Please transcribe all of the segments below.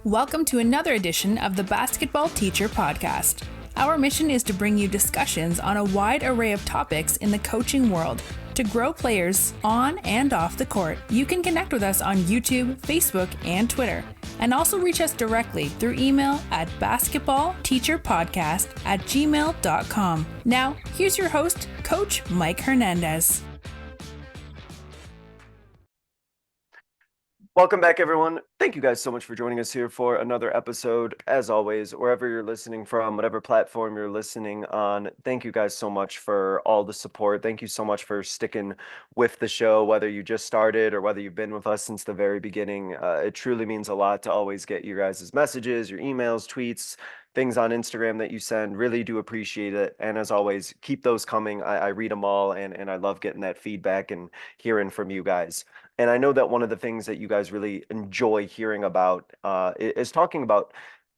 Welcome to another edition of the Basketball Teacher Podcast. Our mission is to bring you discussions on a wide array of topics in the coaching world to grow players on and off the court. You can connect with us on YouTube, Facebook, and Twitter, and also reach us directly through email at basketballteacherpodcast@gmail.com. Now, here's your host, Coach Mike Hernandez. Welcome back, everyone. Thank you guys so much for joining us here for another episode. As always, wherever you're listening from, whatever platform you're listening on, thank you guys so much for all the support. Thank you so much for sticking with the show, whether you just started or whether you've been with us since the very beginning. It truly means a lot to always get you guys' messages, your emails, tweets, things on Instagram that you send. Really do appreciate it. And as always, keep those coming. I read them all, and I love getting that feedback and hearing from you guys. And I know that one of the things that you guys really enjoy hearing about is talking about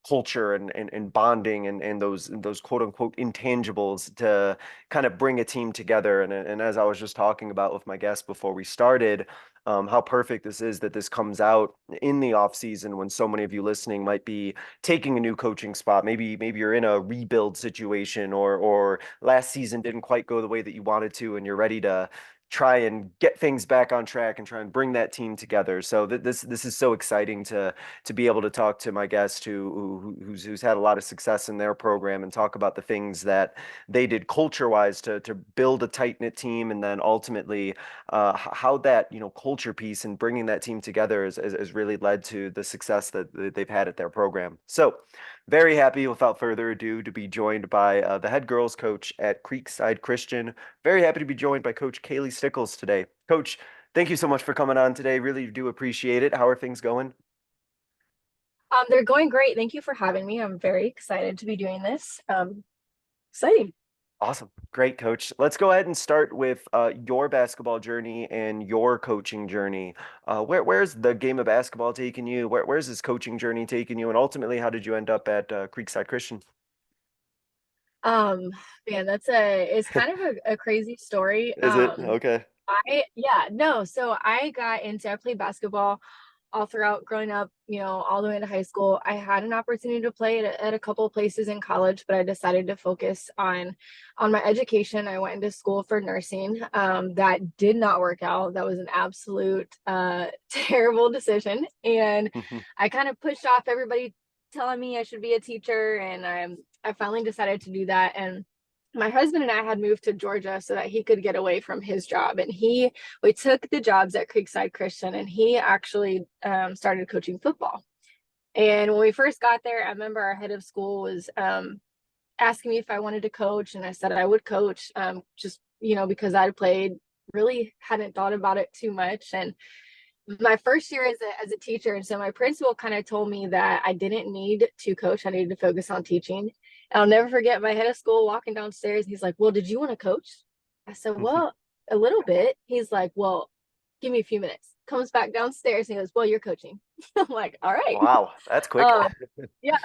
culture and bonding and those quote unquote intangibles to kind of bring a team together. And as I was just talking about with my guest before we started, how perfect this is that this comes out in the off season when so many of you listening might be taking a new coaching spot. Maybe you're in a rebuild situation, or last season didn't quite go the way that you wanted to, and you're ready to try and get things back on track and try and bring that team together. So this is so exciting to be able to talk to my guest who's had a lot of success in their program and talk about the things that they did culture-wise to build a tight-knit team, and then ultimately how that culture piece and bringing that team together has really led to the success that they've had at their program. So very happy, without further ado, to be joined by the head girls coach at Creekside Christian. Very happy to be joined by Coach Kaleigh Stickles today. Coach, thank you so much for coming on today. Really do appreciate it. How are things going? They're going great. Thank you for having me. I'm very excited to be doing this. Exciting. Awesome. Great, Coach. Let's go ahead and start with your basketball journey and your coaching journey. Where's the game of basketball taking you? Where's this coaching journey taking you? And ultimately, how did you end up at Creekside Christian? Man, it's kind of a crazy story. Is it? Okay. So I played basketball all throughout growing up, all the way into high school. I had an opportunity to play at a couple of places in college, but I decided to focus on my education. I went into school for nursing. That did not work out. That was an absolute terrible decision. And I kind of pushed off everybody telling me I should be a teacher, and I finally decided to do that. And my husband and I had moved to Georgia so that he could get away from his job, and we took the jobs at Creekside Christian, and he actually started coaching football. And when we first got there, I remember our head of school was asking me if I wanted to coach, and I said I would coach, just because I'd played, really hadn't thought about it too much. And my first year as a teacher, and so my principal kind of told me that I didn't need to coach, I needed to focus on teaching. And I'll never forget my head of school walking downstairs. He's like, "Well, did you want to coach?" I said, "Well, a little bit." He's like, "Well, give me a few minutes." Comes back downstairs and he goes, "Well, you're coaching." I'm like, "All right." Wow, that's quick. Yeah.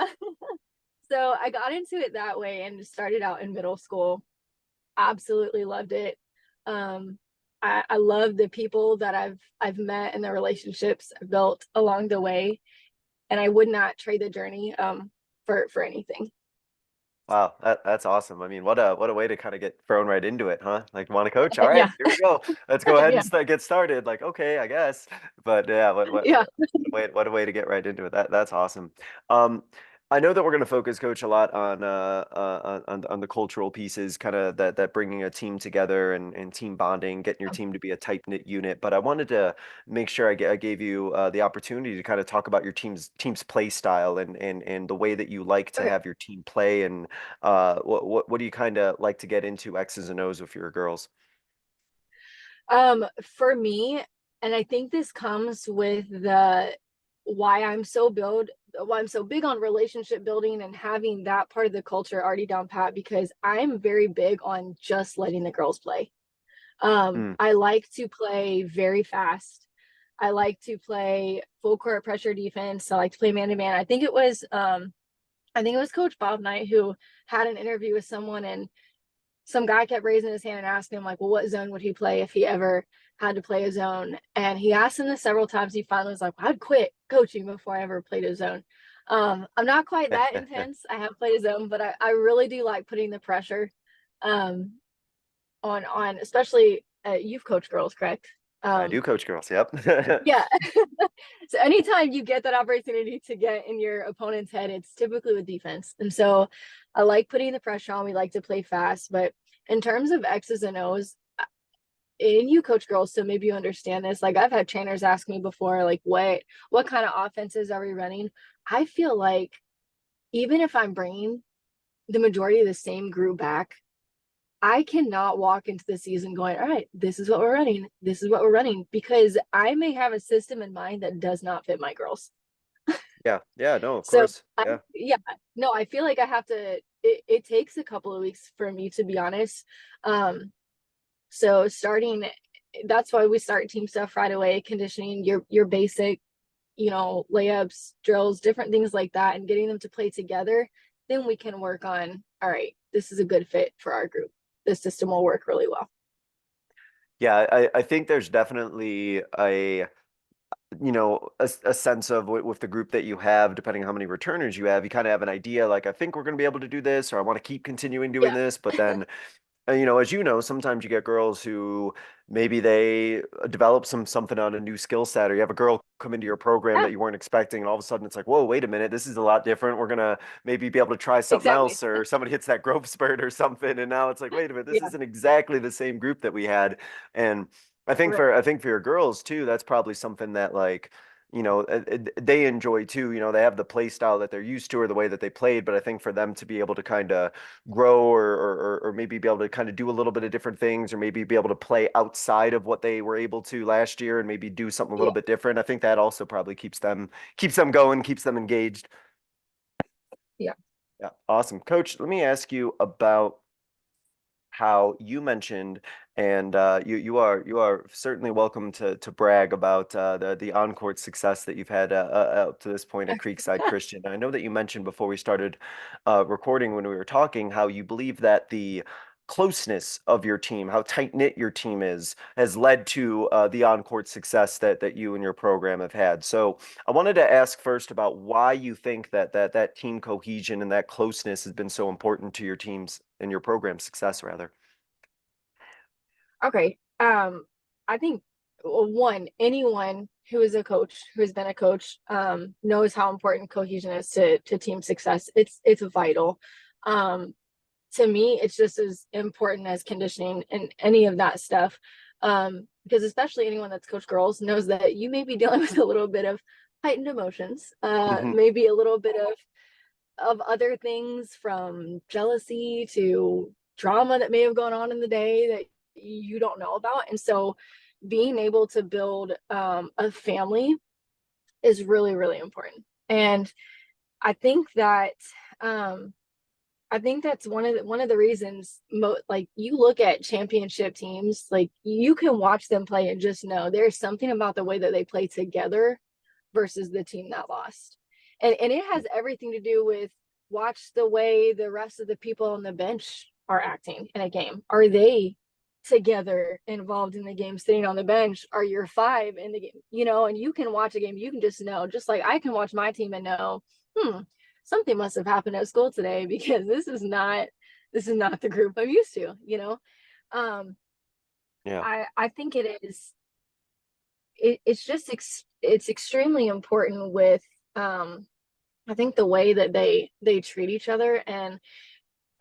So I got into it that way and started out in middle school. Absolutely loved it. I love the people that I've met and the relationships I've built along the way, and I would not trade the journey for anything. Wow, that's awesome. I mean, what a way to kind of get thrown right into it, huh? Like, want to coach? All right, Yeah. here we go. Let's go ahead Yeah. and get started. Like, okay, I guess. But yeah, Yeah. what a way to get right into it. That's awesome. I know that we're going to focus, Coach, a lot on the cultural pieces, kind of that bringing a team together and team bonding, getting your team to be a tight knit unit. But I wanted to make sure I gave you the opportunity to kind of talk about your team's play style and the way that you like to Okay. have your team play, and what do you kind of like to get into X's and O's with your girls? For me, and I think this comes with why I'm so big on relationship building and having that part of the culture already down pat, because I'm very big on just letting the girls play. I like to play very fast. I like to play full court pressure defense. I like to play man to man. I think it was Coach Bob Knight who had an interview with someone, and some guy kept raising his hand and asking him, like, well, what zone would he play if he ever had to play a zone? And he asked him this several times. He finally was like, well, I'd quit coaching before I ever played a zone. I'm not quite that intense. I have played a zone, but I really do like putting the pressure um on especially you've coached girls, correct? I do coach girls. Yep. Yeah. So anytime you get that opportunity to get in your opponent's head, it's typically with defense. And so I like putting the pressure on. We like to play fast, but in terms of X's and O's, and you coach girls, so maybe you understand this. Like I've had trainers ask me before, like what kind of offenses are we running? I feel like even if I'm bringing the majority of the same group back, I cannot walk into the season going, all right, this is what we're running. This is what we're running, because I may have a system in mind that does not fit my girls. Yeah. Yeah. No, of So course. Yeah. no, I feel like I have to, it takes a couple of weeks for me to be honest. So starting, that's why we start team stuff right away, conditioning your basic, layups, drills, different things like that, and getting them to play together. Then we can work on, all right, this is a good fit for our group. This system will work really well. Yeah. I think there's definitely a sense of with the group that you have, depending on how many returners you have, you kind of have an idea like, I think we're going to be able to do this, or I want to keep continuing doing Yeah. this. But then as you know, sometimes you get girls who maybe they develop something on a new skill set, or you have a girl come into your program Yeah, that you weren't expecting, and all of a sudden it's like, whoa, wait a minute, this is a lot different. We're gonna maybe be able to try something exactly. else, or somebody hits that growth spurt or something, and now it's like, wait a minute, this Yeah. isn't exactly the same group that we had. And Right. I think for your girls too, that's probably something that they enjoy too. They have the play style that they're used to, or the way that they played. But I think for them to be able to kind of grow, or maybe be able to kind of do a little bit of different things, or maybe be able to play outside of what they were able to last year, and maybe do something a little Yeah. bit different, I think that also probably keeps them going, keeps them engaged. Yeah. Yeah, awesome. Coach, let me ask you about how you mentioned, and you are certainly welcome to brag about the on-court success that you've had up to this point at Creekside Christian. I know that you mentioned before we started recording, when we were talking, how you believe that the closeness of your team, how tight-knit your team is, has led to the on-court success that you and your program have had. So I wanted to ask first about why you think that team cohesion and that closeness has been so important to your teams and your program success, rather. Okay. I think anyone who is a coach, who has been a coach, knows how important cohesion is to team success. It's vital. Um, to me, it's just as important as conditioning and any of that stuff. Because especially anyone that's coached girls knows that you may be dealing with a little bit of heightened emotions, Hmm. maybe a little bit of other things, from jealousy to drama that may have gone on in the day that you don't know about. And so being able to build a family is really, really important. And I think that I think that's one of the reasons, like you look at championship teams, like you can watch them play and just know there's something about the way that they play together versus the team that lost. And it has everything to do with, watch the way the rest of the people on the bench are acting in a game. Are they together involved in the game, sitting on the bench? Are your five in the game? And you can watch a game, you can just know, just like I can watch my team and know, something must have happened at school today, because this is not the group I'm used to. Um, Yeah. I think it's extremely important with I think the way that they treat each other. And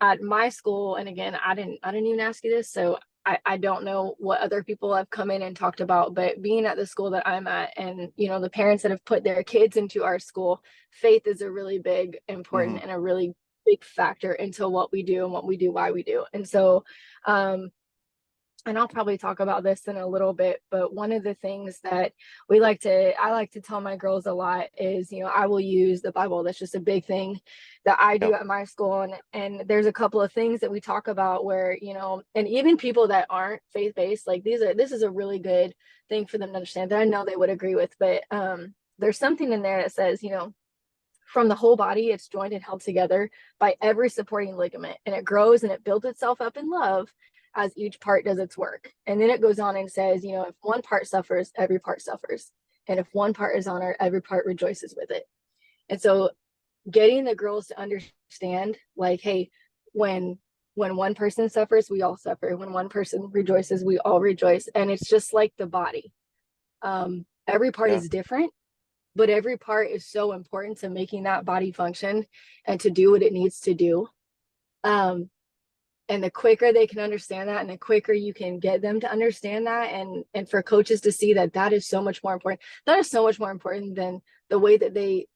at my school, and again, I didn't even ask you this, so I don't know what other people have come in and talked about, but being at the school that I'm at, and the parents that have put their kids into our school, faith is a really big, Hmm. important, and a really big factor into what we do and what we do, why we do. And so and I'll probably talk about this in a little bit, but one of the things that I like to tell my girls a lot is, I will use the Bible. That's just a big thing that I Yeah. do at my school. And there's a couple of things that we talk about where, and even people that aren't faith-based, like this is a really good thing for them to understand, that I know they would agree with. But there's something in there that says, from the whole body, it's joined and held together by every supporting ligament, and it grows and it builds itself up in love as each part does its work. And then it goes on and says, if one part suffers, every part suffers. And if one part is honored, every part rejoices with it. And so getting the girls to understand, like, hey, when one person suffers, we all suffer. When one person rejoices, we all rejoice. And it's just like the body. Every part Yeah. is different, but every part is so important to making that body function and to do what it needs to do. And the quicker they can understand that, and the quicker you can get them to understand that, and for coaches to see that that is so much more important, that is so much more important than the way that they,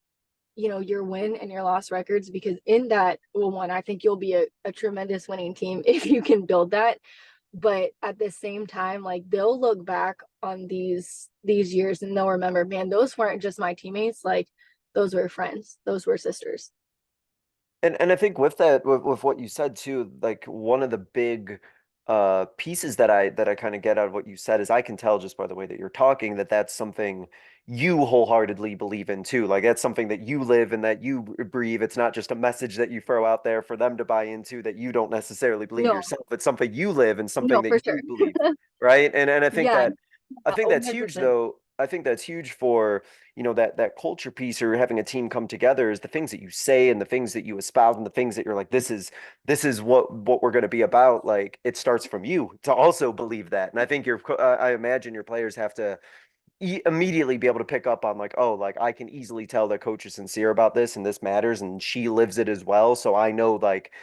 your win and your loss records. Because in that, well, one, I think you'll be a tremendous winning team if you can build that. But at the same time, like, they'll look back on these years and they'll remember, man, those weren't just my teammates, like, those were friends, those were sisters. And I think with that, with what you said too, like one of the big pieces that I kind of get out of what you said is I can tell just by the way that you're talking that that's something you wholeheartedly believe in too. Like that's something that you live and that you breathe. It's not just a message that you throw out there for them to buy into that you don't necessarily believe No, yourself. It's something you live and something no, that for you sure. believe, right? And Yeah, I think that's huge 100%. though. I think that's huge for that culture piece or having a team come together is the things that you say and the things that you espouse and the things that you're like this is what we're going to be about. Like it starts from you to also believe that. And I think I imagine your players have to immediately be able to pick up on like, oh, like I can easily tell that coach is sincere about this and this matters and she lives it as well, so I know like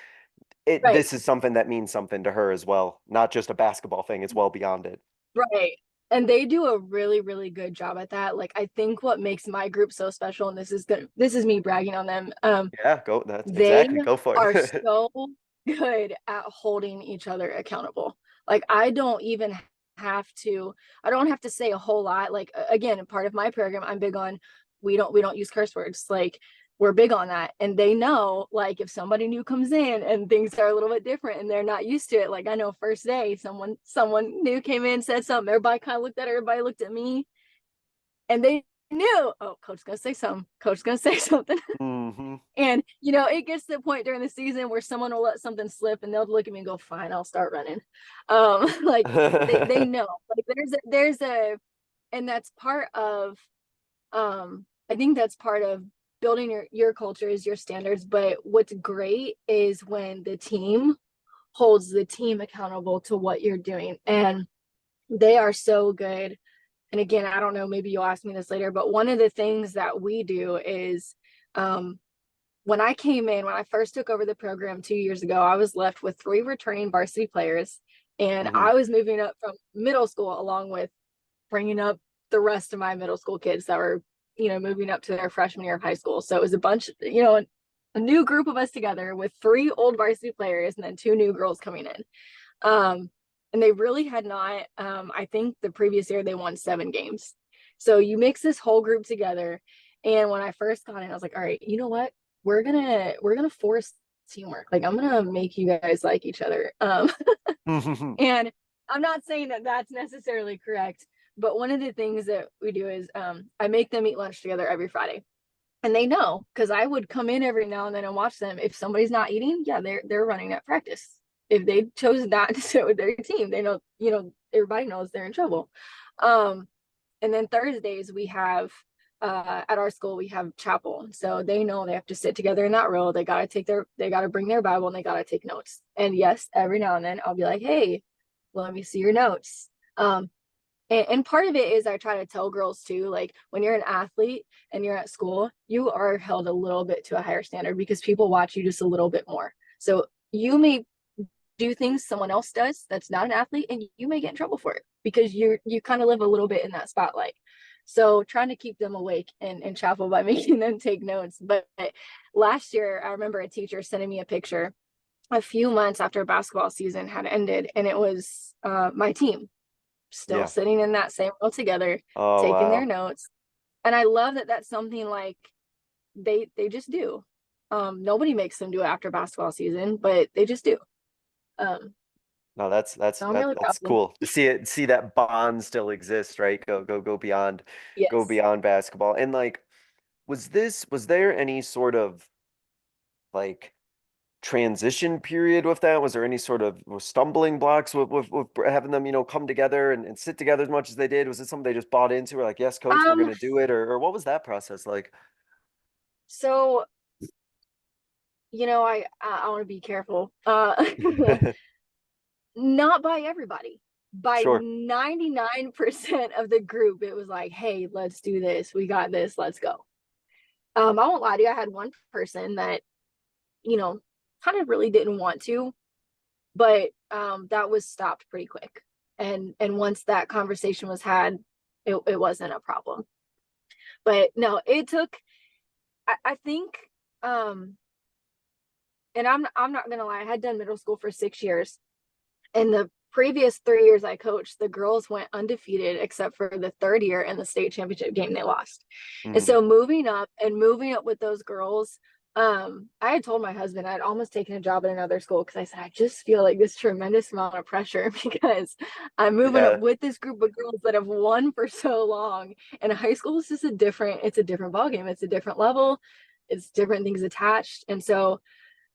Right. this is something that means something to her as well, not just a basketball thing. It's well beyond it. Right. And they do a really, really good job at that. Like, I think what makes my group so special, and this is me bragging on them, Yeah, go. That's they exactly, go for are it. so good at holding each other accountable. Like, I don't have to say a whole lot. Like, again, part of my program, I'm big on, we don't use curse words. Like, we're big on that. And they know, like, if somebody new comes in and things are a little bit different and they're not used to it. Like, I know first day someone new came in, said something, everybody kind of looked at her, everybody looked at me, and they knew, oh, coach's gonna say something, coach's gonna say something. Hmm. And it gets to the point during the season where someone will let something slip and they'll look at me and go, fine, I'll start running. Like, they know, like, there's a and that's part of, I think that's part of building your culture, is your standards. But what's great is when the team holds the team accountable to what you're doing. And they are so good. And again, I don't know, maybe you'll ask me this later, but one of the things that we do is, um, when I first took over the program 2 years ago, I was left with 3 returning varsity players, and Hmm. I was moving up from middle school along with bringing up the rest of my middle school kids that were, moving up to their freshman year of high school. So it was a bunch, a new group of us together with 3 old varsity players and then 2 new girls coming in. Um, and they really had not, I think the previous year they won 7 games. So you mix this whole group together. And when I first got in, I was like, all right, you know what? We're gonna force teamwork. Like, I'm gonna make you guys like each other. And I'm not saying that that's necessarily correct, but one of the things that we do is, I make them eat lunch together every Friday. And they know, because I would come in every now and then and watch them. If somebody's not eating, yeah, they're running at practice. If they chose not to sit with their team, they know, everybody knows they're in trouble. Um, and then Thursdays we have, at our school we have chapel, so they know they have to sit together in that row. They gotta bring their Bible and they gotta take notes. And yes, every now and then I'll be like, hey, let me see your notes. And part of it is I try to tell girls too, like, when you're an athlete and you're at school, you are held a little bit to a higher standard because people watch you just a little bit more. So you may do things someone else does that's not an athlete, and you may get in trouble for it because you kind of live a little bit in that spotlight. So trying to keep them awake in chapel by making them take notes. But last year, I remember a teacher sending me a picture a few months after basketball season had ended, and it was, my team still Yeah. sitting in that same row together, Oh, taking their wow. notes. And I love that that's something, like, they just do. Nobody makes them do it after basketball season, but they just do. Um, No, that's that's so I'm that really proud that's of them. cool to see that bond still exists, right? Go Yes. beyond basketball. And like, was there any sort of like transition period with that? Was there any sort of stumbling blocks with having them, come together and sit together as much as they did? Was it something they just bought into, or like, yes, coach, we're Um, gonna do it, or what was that process like? so I want to be careful. Not by everybody. By Sure. 99% of the group, it was like, hey, let's do this. We got this. Let's go. I won't lie to you. I had one person that, kind of really didn't want to, but that was stopped pretty quick. And once that conversation was had, it wasn't a problem. But no, it took, I think, and I'm not gonna lie, I had done middle school for 6 years. And the previous 3 years I coached, the girls went undefeated except for the third year in the state championship game they lost. And Mhm. so moving up with those girls, I had told my husband I'd almost taken a job at another school because I said I just feel like this tremendous amount of pressure because I'm moving up Yeah. with this group of girls that have won for so long. And high school is just it's a different ballgame. It's a different level. It's different things attached. And so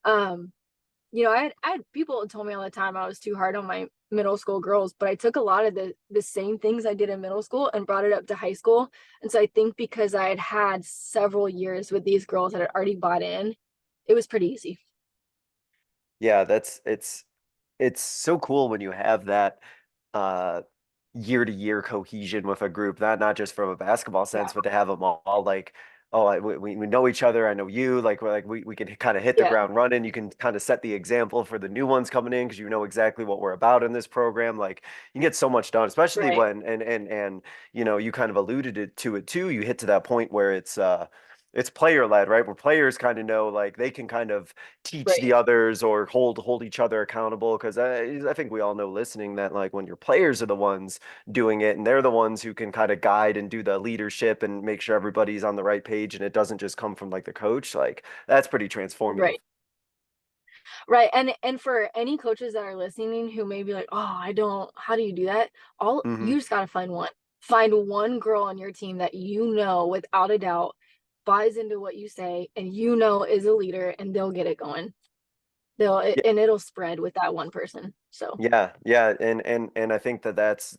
um I had people told me all the time I was too hard on my middle school girls, but I took a lot of the same things I did in middle school and brought it up to high school. And so I think because I had several years with these girls that had already bought in, it was pretty easy. Yeah, it's so cool when you have that uh year to year cohesion with a group, not just from a basketball Yeah. sense, but to have them all like, oh, we know each other. I know you. Like we can kind of hit the Yeah. ground running. You can kind of set the example for the new ones coming in because you know exactly what we're about in this program. Like you get so much done, especially Right. when and you kind of alluded to it too. You hit to that point where it's player led, right? Where players kind of know like they can kind of teach Right. the others or hold each other accountable. Because I think we all know listening that like when your players are the ones doing it and they're the ones who can kind of guide and do the leadership and make sure everybody's on the right page and it doesn't just come from like the coach, like that's pretty transformative. Right. Right. And for any coaches that are listening who may be like, oh, I don't, how do you do that? All Hmm. you just gotta find one. Find one girl on your team that without a doubt buys into what you say and is a leader, and they'll get it going. And it'll spread with that one person. So Yeah, yeah, and I think that's,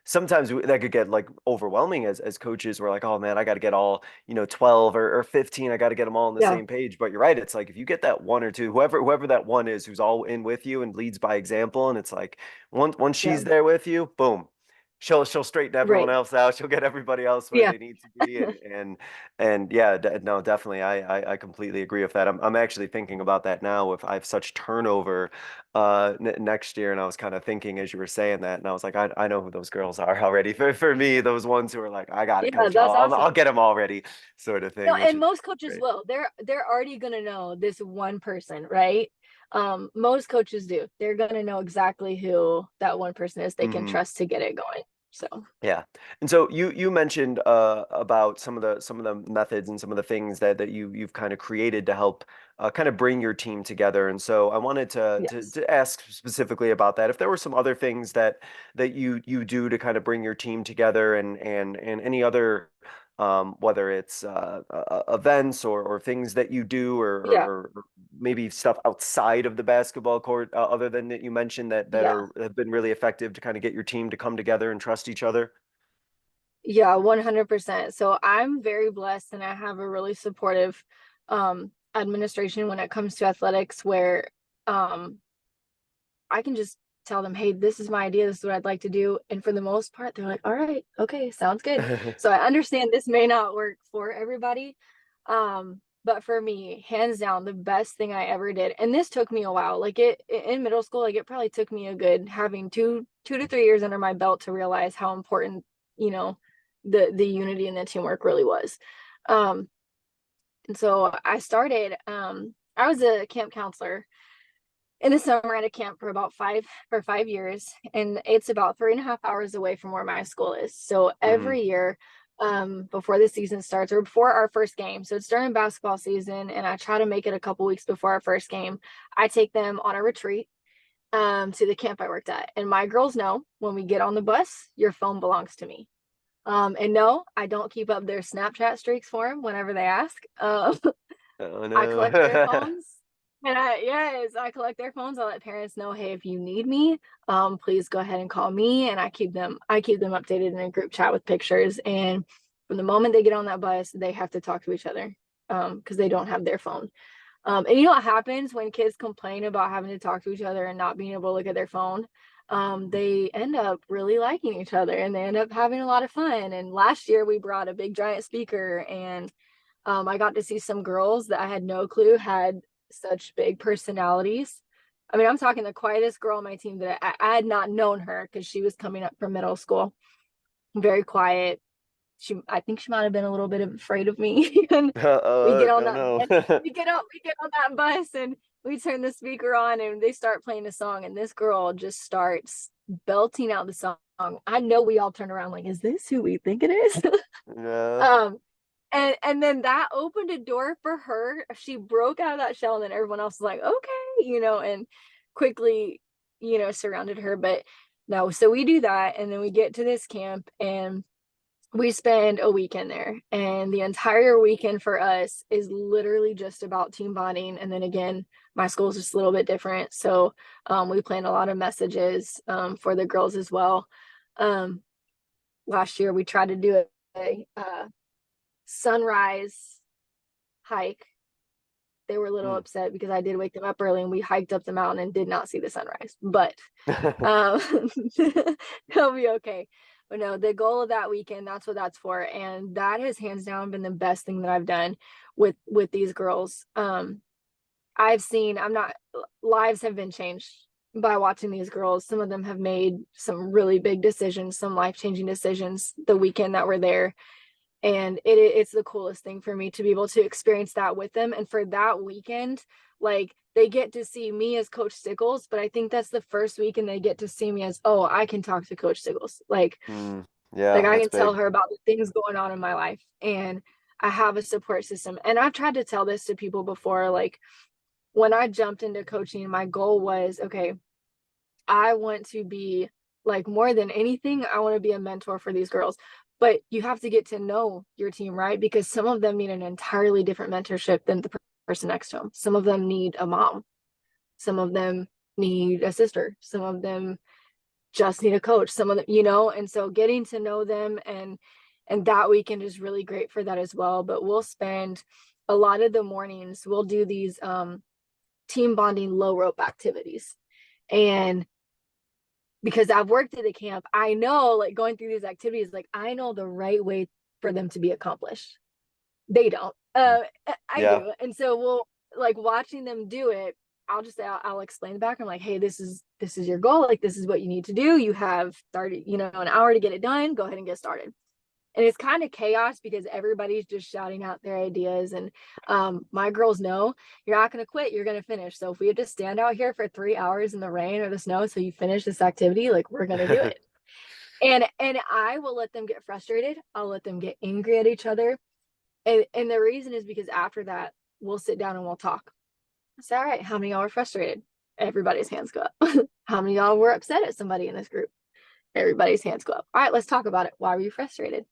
sometimes that could get like overwhelming as coaches. We're like, oh man, I got to get all, 12 or 15, I got to get them all on the yeah. same page. But you're right, it's like if you get that one or two, whoever that one is who's all in with you and leads by example, and it's like once Yeah. she's there with you, boom. She'll straighten everyone Right. else out. She'll get everybody else where Yeah. they need to be, and yeah, no, definitely, I completely agree with that. I'm actually thinking about that now. If I have such turnover next year, and I was kind of thinking as you were saying that, and I was like, I know who those girls are already. For me, those ones who are like, I got it, Yeah, coach. that's I'll awesome. get them already, sort of No, thing, which and is most coaches great. will. They're already gonna know this one person, right? Most coaches do. They're gonna know exactly who that one person is they can Hmm. trust to get it going. So Yeah. And so you mentioned about some of the methods and some of the things that you've kind of created to help kind of bring your team together. And so I wanted yes. to ask specifically about that. If there were some other things that you do to kind of bring your team together and any other whether it's events or things that you do Yeah. or maybe stuff outside of the basketball court, other than that you mentioned that Yeah. have been really effective to kind of get your team to come together and trust each other. Yeah, 100%. So I'm very blessed and I have a really supportive administration when it comes to athletics where um I can just tell them, hey, this is my idea, this is what I'd like to do. And for the most part, they're like, all right, okay, sounds good. So I understand this may not work for everybody. But for me, hands down, the best thing I ever did, and this took me a while, like it in middle school, like it probably took me a good having 2 to 3 years under my belt to realize how important, you know, the unity and the teamwork really was. Um, and so I was a camp counselor in the summer at a camp for 5 years, and it's about 3.5 hours away from where my school is. So Hmm. every year, before the season starts or before our first game, so it's during basketball season, and I try to make it a couple weeks before our first game. I take them on a retreat to the camp I worked at, and my girls know when we get on the bus, your phone belongs to me. And no, I don't keep up their Snapchat streaks for them whenever they ask. Oh I collect their no. phones. And I collect their phones. I let parents know, hey, if you need me, please go ahead and call me. And I keep them updated in a group chat with pictures. And from the moment they get on that bus, they have to talk to each other. because they don't have their phone. And you know what happens when kids complain about having to talk to each other and not being able to look at their phone? They end up really liking each other and they end up having a lot of fun. And last year we brought a big giant speaker, and I got to see some girls that I had no clue had such big personalities. I mean, I'm talking the quietest girl on my team that I had not known her because she was coming up from middle school. Very quiet. I think she might have been a little bit afraid of me. And we get on Oh that no. bus, we get on that bus and we turn the speaker on and they start playing a song, and this girl just starts belting out the song. I know we all turn around like, is this who we think it is? Yeah. um and then that opened a door for her. She broke out of that shell, and then everyone else was like, okay, and quickly, surrounded her. But no, so we do that, and then we get to this camp and we spend a weekend there, and the entire weekend for us is literally just about team bonding. And then again, my school is just a little bit different, so we plan a lot of messages for the girls as well. Last year we tried to do a sunrise hike. They were a little upset because I did wake them up early and we hiked up the mountain and did not see the sunrise, but they'll be okay. But no, the goal of that weekend, that's what that's for. And that has hands down been the best thing that I've done with these girls. Lives have been changed by watching these girls. Some of them have made some really big decisions, some life-changing decisions the weekend that we're there. And it's the coolest thing for me to be able to experience that with them. And for that weekend, like, they get to see me as Coach Stickles, but I think that's the first weekend they get to see me as, oh, I can talk to Coach Stickles. Like Yeah, I that's can tell big. her about the things going on in my life, and I have a support system. And I've tried to tell this to people before. Like, when I jumped into coaching, my goal was, okay, I want to be, like, more than anything, I want to be a mentor for these girls. But you have to get to know your team, right? Because some of them need an entirely different mentorship than the person next to them. Some of them need a mom. Some of them need a sister. Some of them just need a coach. Some of them, and so getting to know them, and that weekend is really great for that as well. But we'll spend a lot of the mornings, we'll do these team bonding low rope activities. And because I've worked at the camp, I know, like, going through these activities, like, I know the right way for them to be accomplished. They don't. I Yeah. do. And so we'll, like, watching them do it, I'll explain back. I'm like, hey, this is your goal. Like, this is what you need to do. You have 30, an hour to get it done. Go ahead and get started. And it's kind of chaos because everybody's just shouting out their ideas. And my girls know you're not going to quit, you're going to finish. So if we have to stand out here for 3 hours in the rain or the snow so you finish this activity, like, we're going to do it. And I will let them get frustrated. I'll let them get angry at each other. And the reason is because after that, we'll sit down and we'll talk. Say, all right, how many of y'all are frustrated? Everybody's hands go up. How many of y'all were upset at somebody in this group? Everybody's hands go up. All right, let's talk about it. Why were you frustrated?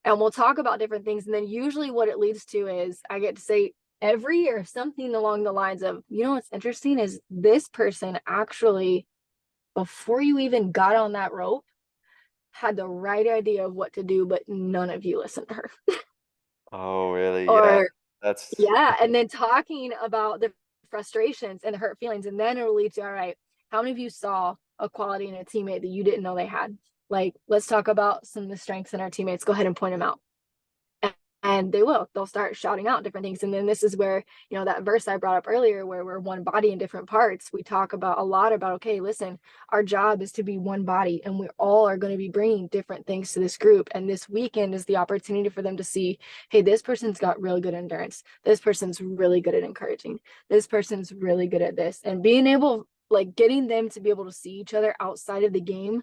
And we'll talk about different things. And then usually what it leads to is I get to say every year something along the lines of, what's interesting is this person actually, before you even got on that rope, had the right idea of what to do, but none of you listened to her. Oh, really? Yeah. Or, That's yeah. And then talking about the frustrations and the hurt feelings. And then it'll lead to, all right, how many of you saw a quality in a teammate that you didn't know they had? Like, let's talk about some of the strengths in our teammates. Go ahead and point them out. And they'll start shouting out different things. And then this is where, that verse I brought up earlier, where we're one body in different parts, we talk about a lot about, okay, listen, our job is to be one body, and we all are going to be bringing different things to this group. And this weekend is the opportunity for them to see, hey, this person's got really good endurance. This person's really good at encouraging. This person's really good at this. And being able, like, getting them to be able to see each other outside of the game.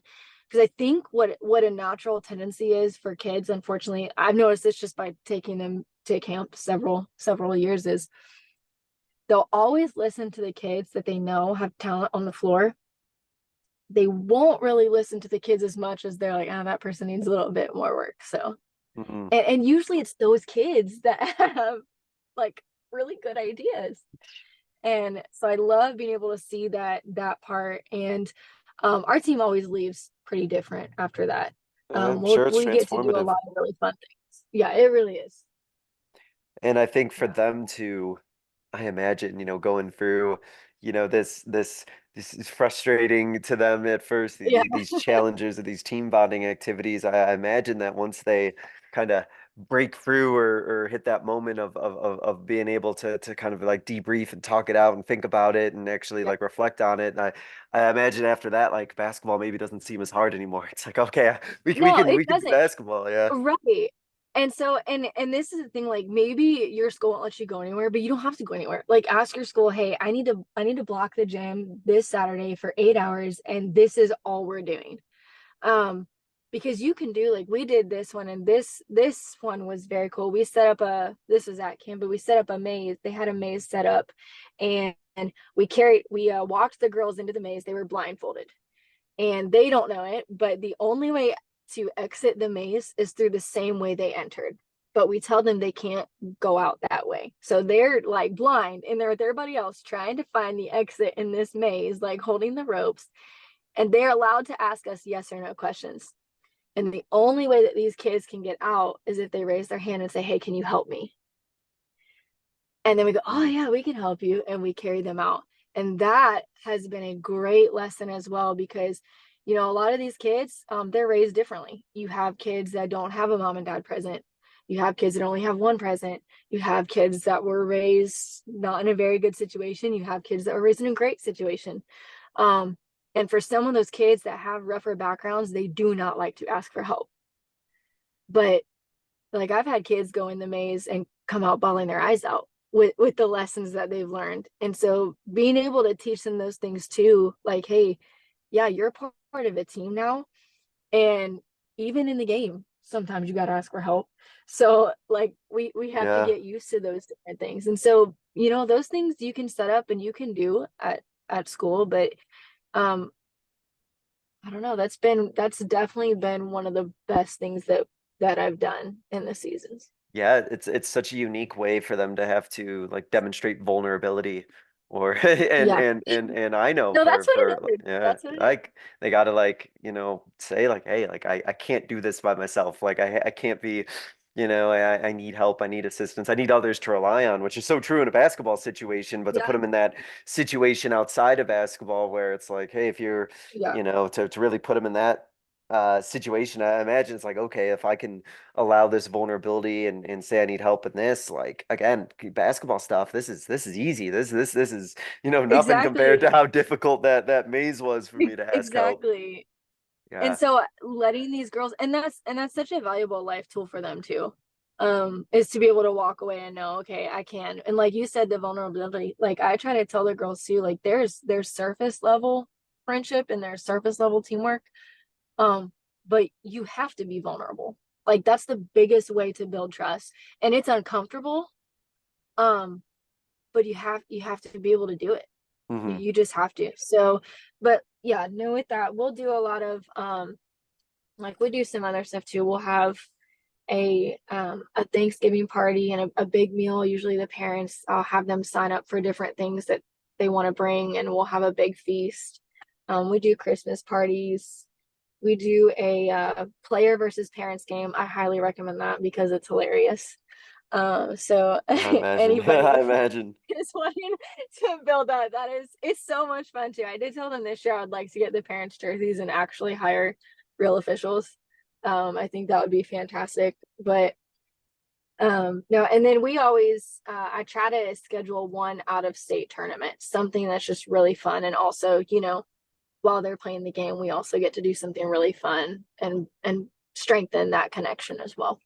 Because I think what a natural tendency is for kids, unfortunately, I've noticed this just by taking them to camp several years, is they'll always listen to the kids that they know have talent on the floor. They won't really listen to the kids as much as they're like, that person needs a little bit more work. So, and usually it's those kids that have, like, really good ideas. And so I love being able to see that part. And our team always leaves pretty different after that. I'm sure it's We get to do a transformative. lot of really fun things. Yeah, it really is. And I think for Yeah. them to, I imagine, going through, this is frustrating to them at first, Yeah. these challenges of these team bonding activities. I imagine that once they kind of break through or hit that moment of being able to kind of like debrief and talk it out and think about it and actually Yeah. like reflect on it. And I imagine after that, like basketball maybe doesn't seem as hard anymore. It's like, okay, we, we No, can it we can do doesn't. basketball. Yeah. Right. And so and this is the thing, like maybe your school won't let you go anywhere, but you don't have to go anywhere. Like ask your school, hey, I need to block the gym this Saturday for 8 hours, and this is all we're doing. Because you can do like we did this one, and this one was very cool. We set up this was at camp, but we set up a maze. They had a maze set up, and we walked the girls into the maze. They were blindfolded and they don't know it, but the only way to exit the maze is through the same way they entered. But we tell them they can't go out that way. So they're like blind and they're with everybody else trying to find the exit in this maze, like holding the ropes. And they're allowed to ask us yes or no questions. And the only way that these kids can get out is if they raise their hand and say, hey, can you help me? And then we go, oh Mm. yeah, we can help you, and we carry them out. And that has been a great lesson as well, because a lot of these kids, they're raised differently. You have kids that don't have a mom and dad present. You have kids that only have one present. You have kids that were raised not in a very good situation. You have kids that were raised in a great situation. um, and for some of those kids that have rougher backgrounds, they do not like to ask for help. But like I've had kids go in the maze and come out bawling their eyes out with the lessons that they've learned. And so being able to teach them those things too, like, hey, yeah, you're part of a team now. And even in the game, sometimes you got to ask for help. So like we have to Yeah. get used to those different things. And so, those things you can set up and you can do at school, but um I don't know, that's definitely been one of the best things that I've done in the seasons. Yeah, it's such a unique way for them to have to like demonstrate vulnerability or Yeah. and I know No, that's what for it is. yeah, That's what it is. like they gotta like, say like, hey, like I can't do this by myself. Like I can't be, I need help, I need assistance, I need others to rely on, which is so true in a basketball situation, but to put Yeah. them in that situation outside of basketball where it's like, hey, if you're, Yeah. to really put them in that situation, I imagine it's like, okay, if I can allow this vulnerability and say I need help in this, like again, basketball stuff, this is easy. This is, nothing compared to Exactly. how difficult that maze was for me to ask help. Exactly. And Yeah. so letting these girls, and that's such a valuable life tool for them too. Is to be able to walk away and know, okay, I can. And like you said, the vulnerability, like I try to tell the girls too, like there's surface level friendship and there's surface level teamwork. Um, but you have to be vulnerable. Like that's the biggest way to build trust. And it's uncomfortable. Um, but you have to be able to do it. You, Hmm. you just have to. So, but yeah, no, with that, we'll do a lot of like we do some other stuff too. We'll have a Thanksgiving party and a big meal. Usually the parents, I'll have them sign up for different things that they want to bring, and we'll have a big feast. We do Christmas parties. We do a player versus parents game. I highly recommend that because it's hilarious. So I imagine. anybody I imagine. is wanting to build that is it's so much fun too. I did tell them this year I'd like to get the parents' jerseys and actually hire real officials. I think that would be fantastic. But no, and then we always I try to schedule one out of state tournament, something that's just really fun. And also, while they're playing the game, we also get to do something really fun and strengthen that connection as well.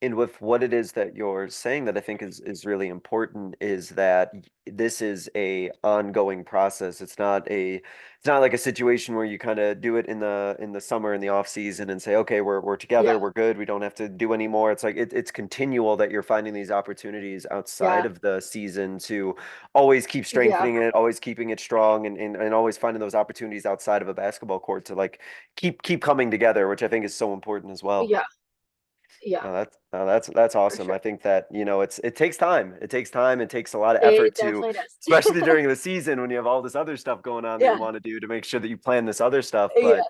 And with what it is that you're saying that I think is really important is that this is a ongoing process. It's not like a situation where you kind of do it in the summer in the off season and say, okay, we're together, Yeah, we're good, we don't have to do anymore. It's like it's continual that you're finding these opportunities outside yeah, of the season to always keep yeah, strengthening it, always keeping it strong and always finding those opportunities outside of a basketball court to like keep coming together, which I think is so important as well. yeah, yeah, No, that's for awesome. sure. I think that, it takes time. It takes time. It takes a lot of It effort to, definitely does. especially during the season when you have all this other stuff going on that you Yeah, want to do to make sure that you plan this other stuff. yeah, But,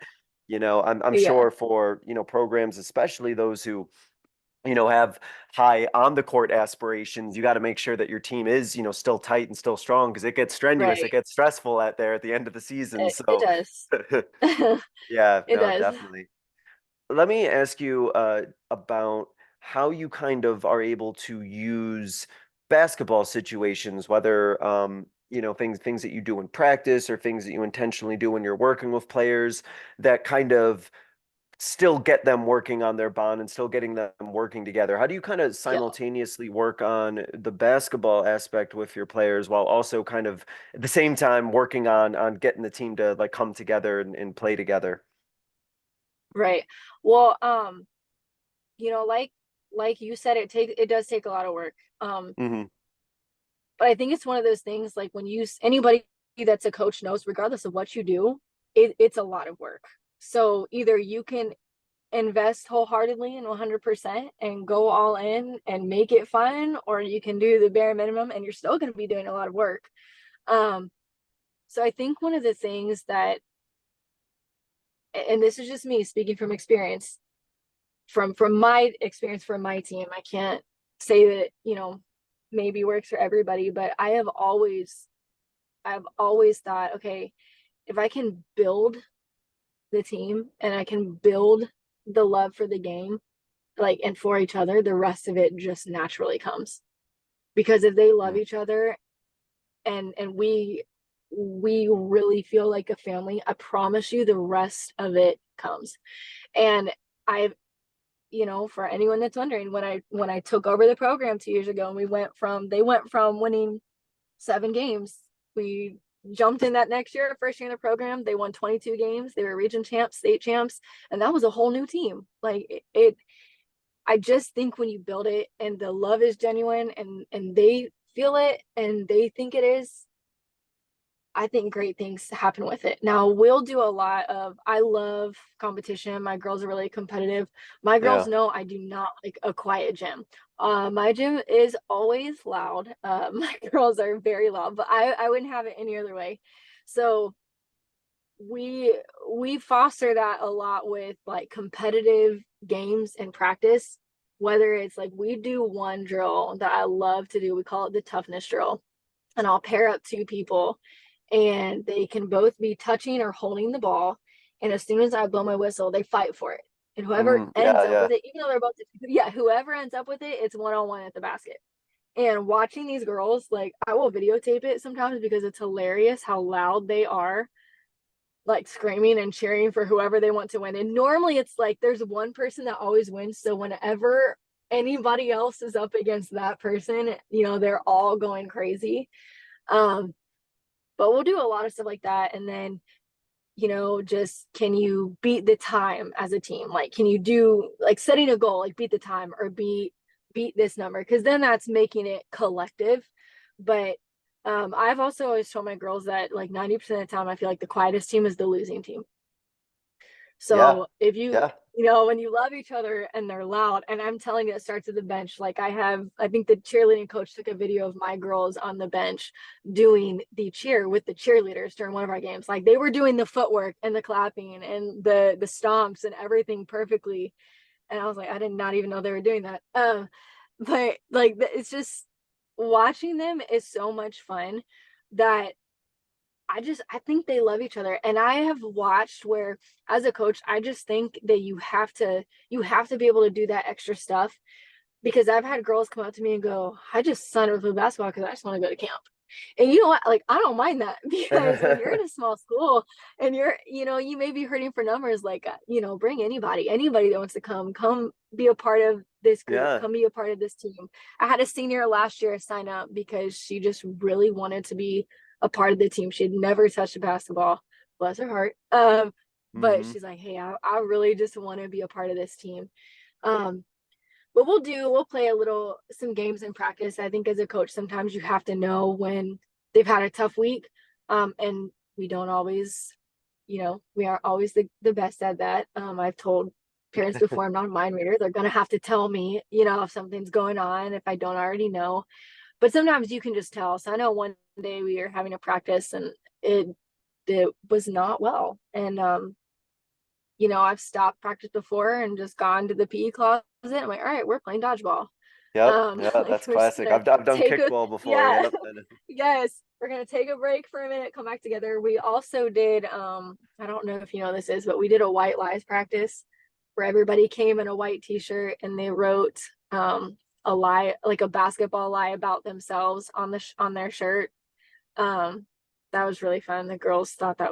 I'm yeah, sure for, programs, especially those who have high on the court aspirations, you got to make sure that your team is, still tight and still strong, because it gets strenuous, it Right. gets stressful at the end of the season. It So does. yeah, It no, does. definitely. Let me ask you about how you kind of are able to use basketball situations, whether things that you do in practice or things that you intentionally do when you're working with players, that kind of still get them working on their bond and still getting them working together. How do you kind of Yeah. simultaneously work on the basketball aspect with your players while also kind of at the same time working on getting the team to like come together and play together? Right. Well, like you said, it does take a lot of work. Hmm. But I think it's one of those things, like when anybody that's a coach knows, regardless of what you do, it's a lot of work. So either you can invest wholeheartedly and 100% and go all in and make it fun, or you can do the bare minimum and you're still going to be doing a lot of work. Um, so I think one of the things that, and this is just me speaking from experience, from my experience from my team, I can't say that, maybe works for everybody, but I've always thought, okay, if I can build the team and I can build the love for the game, like, and for each other, the rest of it just naturally comes. Because if they love each other and we really feel like a family, I promise you the rest of it comes. And I've, for anyone that's wondering, when I took over the program 2 years ago, and they went from winning 7 games. We jumped in that next year, first year in the program. They won 22 games. They were region champs, state champs, and that was a whole new team. Like I just think when you build it and the love is genuine and they feel it and they think it is, I think great things happen with it. Now, we'll do a lot of, I love competition. My girls are really competitive. My girls Yeah. know I do not like a quiet gym. My gym is always loud. My girls are very loud, but I wouldn't have it any other way. So we foster that a lot with like competitive games and practice. Whether it's like, we do one drill that I love to do, we call it the toughness drill, and I'll pair up 2 people and they can both be touching or holding the ball. And as soon as I blow my whistle, they fight for it. And whoever ends Yeah, up yeah. with it, even though they're both, yeah, whoever ends up with it, it's 1-on-1 at the basket. And watching these girls, like, I will videotape it sometimes because it's hilarious how loud they are, like screaming and cheering for whoever they want to win. And normally it's like there's one person that always wins. So whenever anybody else is up against that person, they're all going crazy. Um, but we'll do a lot of stuff like that. And then, just, can you beat the time as a team? Like, can you do, like, setting a goal, like beat the time or beat this number? Because then that's making it collective. But I've also always told my girls that like 90% of the time, I feel like the quietest team is the losing team. Yeah. So if you, Yeah. when you love each other and they're loud, and I'm telling you, it starts at the bench. Like, I think the cheerleading coach took a video of my girls on the bench doing the cheer with the cheerleaders during one of our games. Like, they were doing the footwork and the clapping and the stomps and everything perfectly. And I was like, I did not even know they were doing that. But like, it's just, watching them is so much fun that I think they love each other. And I have watched where, as a coach, I just think that you have to be able to do that extra stuff, because I've had girls come up to me and go, I just signed up for basketball because I just want to go to camp. And you know what? Like, I don't mind that because when you're in a small school and you may be hurting for numbers, like, bring anybody that wants to come be a part of this group, Yeah. come be a part of this team. I had a senior last year sign up because she just really wanted to be a part of the team. She had never touched a basketball, bless her heart. But Hmm. she's like, hey, I really just want to be a part of this team. Um, but we'll play some games in practice. I think as a coach, sometimes you have to know when they've had a tough week. And we don't always, we aren't always the best at that. I've told parents before, I'm not a mind reader. They're going to have to tell me, if something's going on, if I don't already know. But sometimes you can just tell. So I know one day we were having a practice and it was not well. And I've stopped practice before and just gone to the PE closet it? I'm like, all right, we're playing dodgeball. Yep. Yeah, Like that's we're just classic. gonna I've done take a kickball before. yeah, Yep. yes, we're gonna take a break for a minute, come back together. We also did I don't know if you know this is, but we did a white lies practice where everybody came in a white t-shirt and they wrote a lie, like a basketball lie about themselves on on their shirt. Um that was really fun. The girls thought it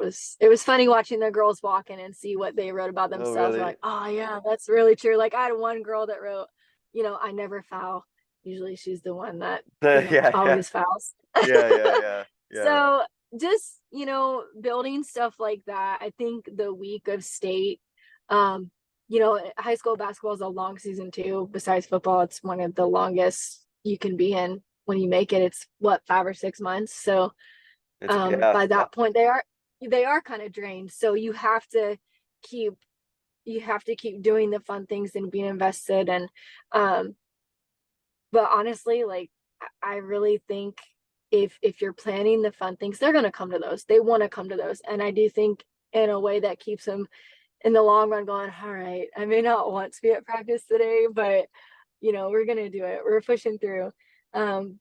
was funny watching the girls walk in and see what they wrote about Oh, themselves. They're really? like, oh yeah, that's really true. Like I had one girl that wrote, I never foul. Usually she's the one that, Yeah, yeah, always fouls. yeah, yeah, yeah, yeah. So just, building stuff like that. I think the week of state, um, high school basketball is a long season too. Besides football, it's one of the longest you can be in when you make it. It's what, 5 or 6 months. So Yeah, by yeah. that point they are kind of drained. So keep you have to keep doing the fun things and being invested. And um but honestly, like I really think if you're planning the fun things, they're going to come to those. They want to come to those. And I do think in a way that keeps them in the long run going, all right, I may not want to be at practice today, but we're going to do it. We're pushing through. um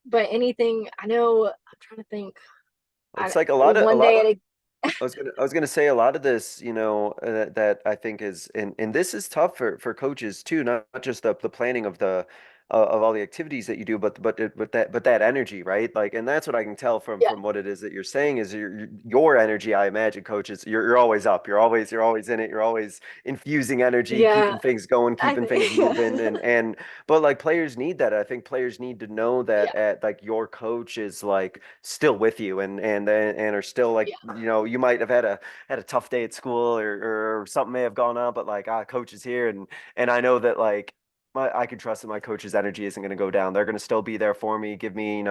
but anything, I know, I'm trying to think. It's like a One lot day of at a I was gonna say a lot of this, that I think is, and this is tough for coaches too, not just the planning of all the activities that you do, but that energy, right? Like, and that's what I can tell yeah, from what it is that you're saying is your energy. I imagine coaches, you're always up, you're always in it, you're always infusing energy, yeah, keeping things going, I keeping things think moving, yeah, and but like players need that. I think players need to know yeah, that at like your coach is like still with you and are still like, yeah, you might have had a tough day at school or something may have gone on, but like, coach is here, and I know that like I can trust that my coach's energy isn't going to go down. They're going to still be there for me, give me,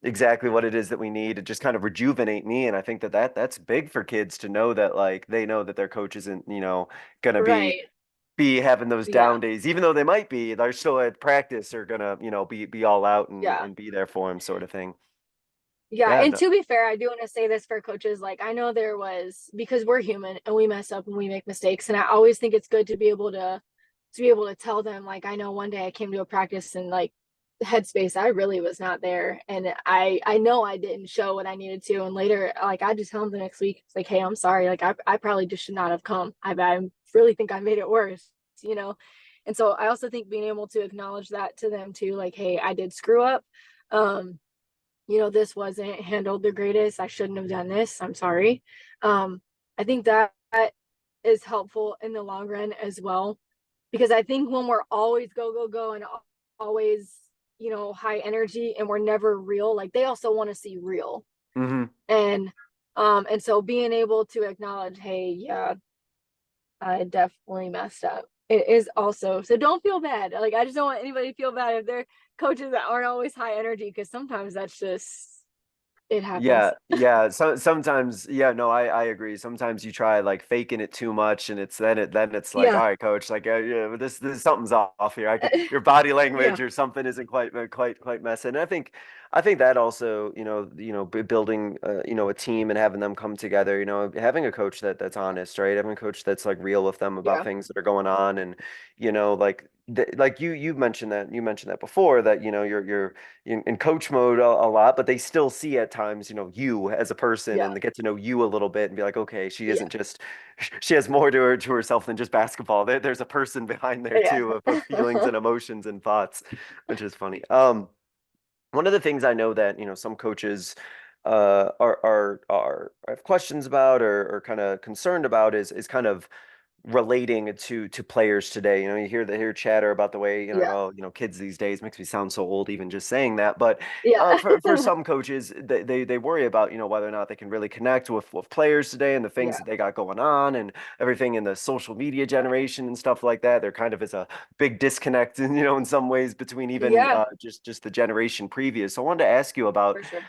exactly what it is that we need to just kind of rejuvenate me. And I think that's big for kids to know that like they know that their coach isn't, going to right, be having those yeah, down days, even though they might be, they're still at practice are gonna, be all out yeah. and be there for him, sort of thing. Yeah, Yeah, and no, to be fair, I do want to say this for coaches. Like, I know there was, because we're human and we mess up and we make mistakes, and I always think it's good to be able to tell them, like, I know one day I came to a practice and like headspace, I really was not there, and I know I didn't show what I needed to, and later, like, I just tell them the next week, it's like, hey, I'm sorry, like I probably just should not have come. I really think I made it worse, you know. And so I also think being able to acknowledge that to them too, like, hey, I did screw up. Um, this wasn't handled the greatest. I shouldn't have done this. I'm sorry. I think that is helpful in the long run as well, because I think when we're always go, go, go and always, high energy and we're never real, like they also want to see real. hmm And so being able to acknowledge, hey, yeah, I definitely messed up. It is also, so don't feel bad. Like, I just don't want anybody to feel bad if they're coaches that aren't always high energy, because sometimes that's just, it happens. Yeah, yeah. So sometimes, yeah, no, I agree. Sometimes you try like faking it too much, and then it's like, Yeah. all right, coach, like, yeah, but this something's off here. Your body Yeah. language or something isn't quite messing. And I think that also, building, a team and having them come together, having a coach that's honest, right? Having a coach that's like real with them about Yeah. things that are going on, and like like you mentioned that before, that you're in coach mode a lot, but they still see at times, you as a person, Yeah. and they get to know you a little bit and be like, okay, she Yeah. isn't just, she has more to herself than just basketball. There's a person behind there Yeah. too, of feelings and emotions and thoughts, which is funny. One of the things I know that, some coaches are have questions about or kind of concerned about is kind of relating to players today. You hear chatter about the way, Yeah. oh, kids these days, makes me sound so old even just saying that. But Yeah. for some coaches, they worry about, whether or not they can really connect with players today and the things Yeah. that they got going on and everything in the social media generation and stuff like that. There kind of is a big disconnect, in some ways between even Yeah, just the generation previous. So I wanted to ask you about, for sure.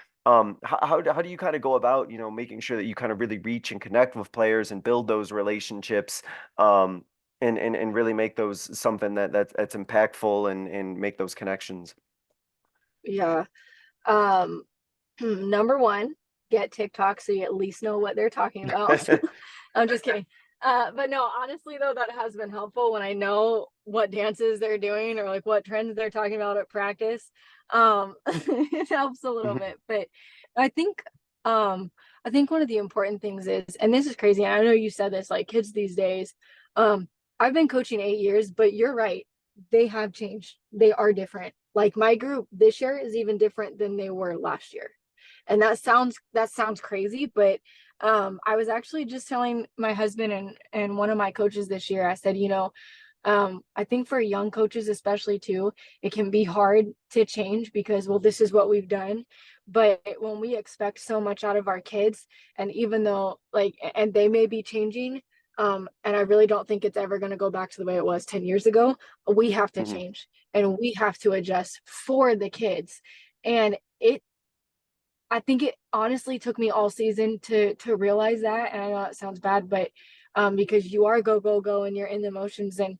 how do you kind of go about, making sure that you kind of really reach and connect with players and build those relationships, um, and really make those something that's impactful and make those connections. Yeah. Um, number one, get TikTok so you at least know what they're talking about. I'm just kidding. But no, honestly though, that has been helpful when I know what dances they're doing or like what trends they're talking about at practice. It helps a little Mhm. bit. But I think I think one of the important things is, and this is crazy, and I know you said this, like kids these days, I've been coaching 8 years, but you're right, they have changed. They are different. Like my group this year is even different than they were last year. And that sounds crazy, but I was actually just telling my husband and one of my coaches this year, I said, I think for young coaches, especially too, it can be hard to change because, well, this is what we've done. But when we expect so much out of our kids, and even though like, and they may be changing, and I really don't think it's ever going to go back to the way it was 10 years ago, we have to Mhm. change and we have to adjust for the kids. And I think it honestly took me all season to realize that. And I know it sounds bad, but because you are go, go, go and you're in the motions and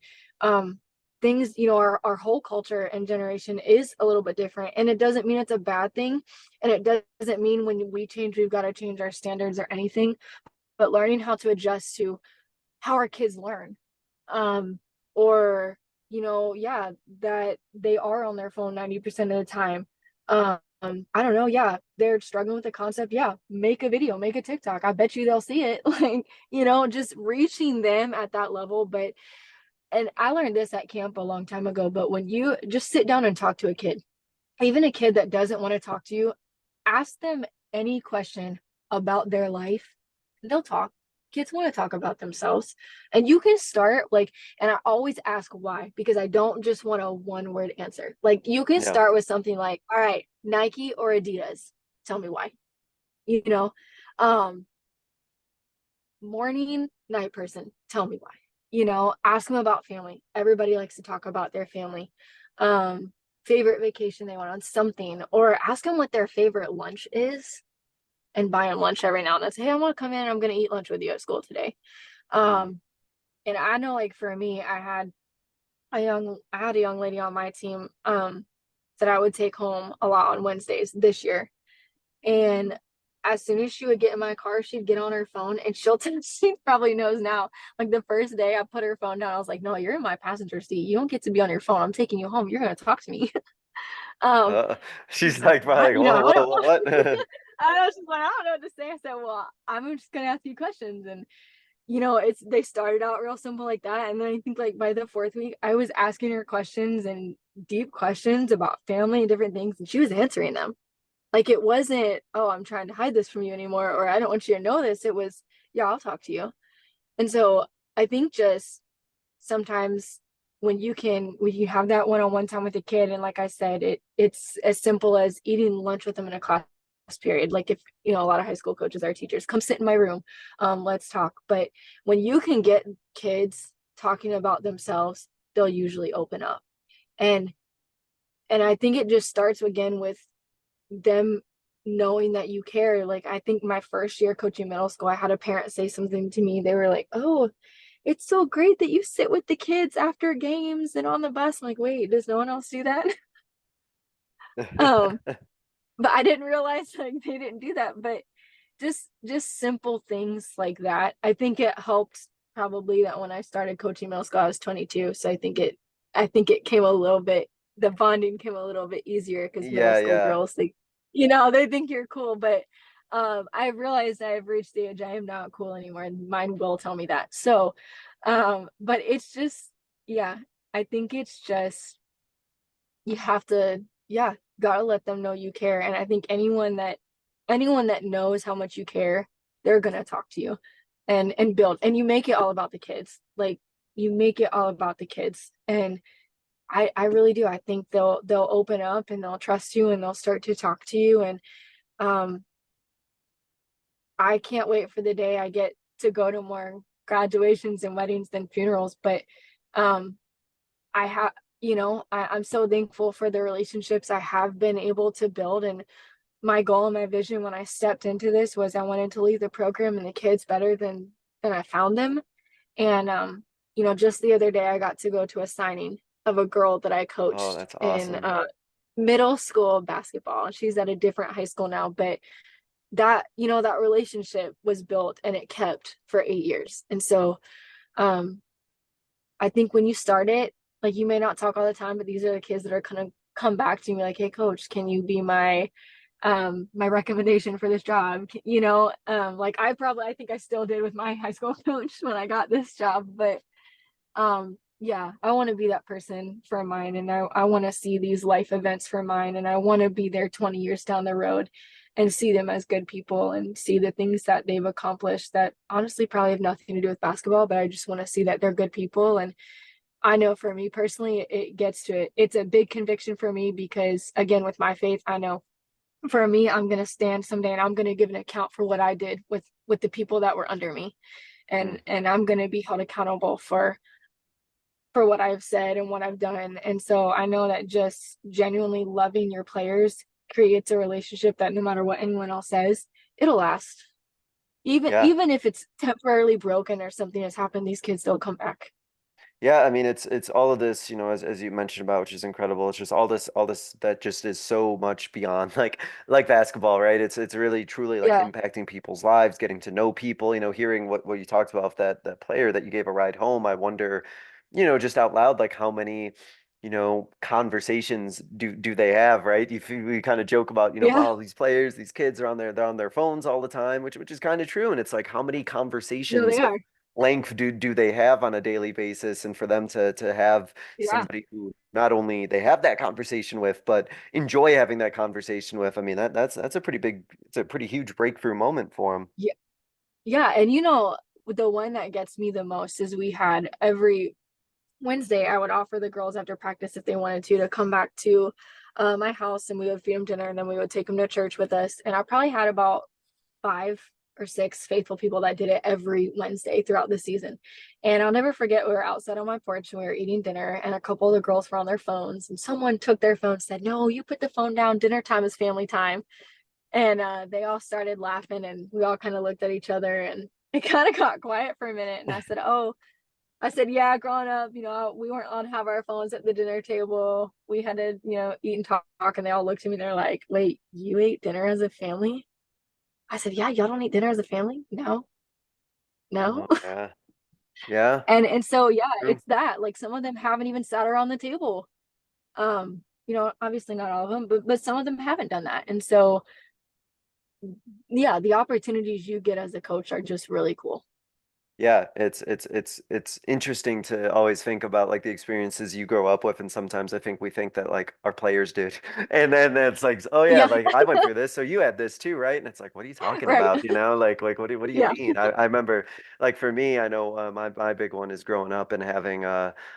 things, our whole culture and generation is a little bit different. And it doesn't mean it's a bad thing. And it doesn't mean when we change, we've got to change our standards or anything, but learning how to adjust to how our kids learn. Um, or, yeah, that they are on their phone 90% of the time. I don't know. Yeah, they're struggling with the concept. Yeah, make a video, make a TikTok. I bet you they'll see it. Like, just reaching them at that level. But, and I learned this at camp a long time ago, but when you just sit down and talk to a kid, even a kid that doesn't want to talk to you, ask them any question about their life. They'll talk. Kids want to talk about themselves. And you can start like, and I always ask why, because I don't just want a one word answer. Like you can Yeah. start with something like, all right, Nike or Adidas? Tell me why. You know, um, morning, night person, tell me why. Ask them about family. Everybody likes to talk about their family. Favorite vacation they went on, something, or ask them what their favorite lunch is and buy them lunch every now and then. Say, hey, I want to come in, I'm gonna eat lunch with you at school today. Mhm. And I know like for me, I had a young lady on my team that I would take home a lot on Wednesdays this year. And as soon as she would get in my car, she'd get on her phone and she probably knows now. Like the first day I put her phone down, I was like, no, you're in my passenger seat. You don't get to be on your phone. I'm taking you home. You're going to talk to me. um, Uh, she's she's like, like what? probably like, I whoa, don't whoa, know. what? I know. She's like, I don't know what to say. I said, well, I'm just going to ask you questions. And, they started out real simple like that. And then I think like by the fourth week, I was asking her questions and deep questions about family and different things. And she was answering them. Like it wasn't, oh, I'm trying to hide this from you anymore, or I don't want you to know this. It was, yeah, I'll talk to you. And so I think just sometimes when you have that one-on-one time with a kid, and like I said, it's as simple as eating lunch with them in a class period. Like if a lot of high school coaches are teachers, come sit in my room, let's talk. But when you can get kids talking about themselves, they'll usually open up. And I think it just starts again with them knowing that you care. Like I think my first year coaching middle school, I had a parent say something to me. They were like, oh, it's so great that you sit with the kids after games and on the bus. I'm like, wait, does no one else do that? um but I didn't realize like they didn't do that. But just simple things like that, I think it helped. Probably that when I started coaching middle school I was 22, so I think it came a little bit, the bonding came a little bit easier because middle Yeah, school yeah. girls, they think you're cool. But I've realized I've reached the age I am not cool anymore, and mine will tell me that. So but it's just, yeah, I think it's just, you have to, yeah, gotta let them know you care. And I think anyone that knows how much you care, they're gonna talk to you and build. And you make it all about the kids. Like you make it all about the kids. And I really do. I think they'll open up and they'll trust you and they'll start to talk to you. And um I can't wait for the day I get to go to more graduations and weddings than funerals. But um I have, I'm so thankful for the relationships I have been able to build. And my goal and my vision when I stepped into this was I wanted to leave the program and the kids better than I found them. And just the other day I got to go to a signing of a girl that I Oh, coached that's in awesome. middle school basketball. She's at a different high school now, but that, that relationship was built and it kept for 8 years. And so I think when you start it, like, you may not talk all the time, but these are the kids that are gonna come back to me like, hey coach, can you be my recommendation for this job? Like, I think I still did with my high school coach when I got this job. But yeah, I want to be that person for mine, and I want to see these life events for mine, and I want to be there 20 years down the road and see them as good people and see the things that they've accomplished that honestly probably have nothing to do with basketball, but I just want to see that they're good people. And I know for me personally, it gets to it. It's a big conviction for me because, again, with my faith, I know for me, I'm going to stand someday and I'm going to give an account for what I did with the people that were under me. Mm. And I'm going to be held accountable for what I've said and what I've done. And so I know that just genuinely loving your players creates a relationship that no matter what anyone else says, it'll last. Even Yeah. even if it's temporarily broken or something has happened, these kids still come back. Yeah, I mean it's all of this, as you mentioned about, which is incredible. It's just all this that just is so much beyond like basketball, right? It's really truly like Yeah. impacting people's lives, getting to know people, hearing what you talked about with that player that you gave a ride home. I wonder, just out loud, like how many, conversations do they have, right? We kind of joke about, Yeah. wow, these players, these kids are they're on their phones all the time, which is kind of true. And it's like how many No, they conversations are. length do they have on a daily basis, and for them to have Yeah. somebody who not only they have that conversation with but enjoy having that conversation with, I mean that's a pretty big, it's a pretty huge breakthrough moment for them. Yeah. Yeah. And the one that gets me the most is we had every Wednesday, I would offer the girls after practice if they wanted to come back to my house, and we would feed them dinner, and then we would take them to church with us. And I probably had about 5 or 6 faithful people that did it every Wednesday throughout the season. And I'll never forget, we were outside on my porch and we were eating dinner, and a couple of the girls were on their phones, and someone took their phone and said, no, you put the phone down, dinner time is family time. And they all started laughing, and we all kind of looked at each other, and it kind of got quiet for a minute. And I said, oh, yeah, growing up, we weren't allowed to have our phones at the dinner table. We had to, eat and talk. And they all looked at me. They're like, wait, you ate dinner as a family? I said, yeah, y'all don't eat dinner as a family? No, no. Oh, yeah. Yeah, And so, yeah, true. it's that. Like, some of them haven't even sat around the table. Obviously not all of them, but some of them haven't done that. And so, yeah, the opportunities you get as a coach are just really cool. Yeah, it's interesting to always think about like the experiences you grow up with, and sometimes I think we think that like our players did, and then it's like, oh yeah, Yeah, like I went through this, so you had this too, right? And it's like, what are you talking right. about? Like what do you Yeah. mean? I remember, like for me, I know my big one is growing up and having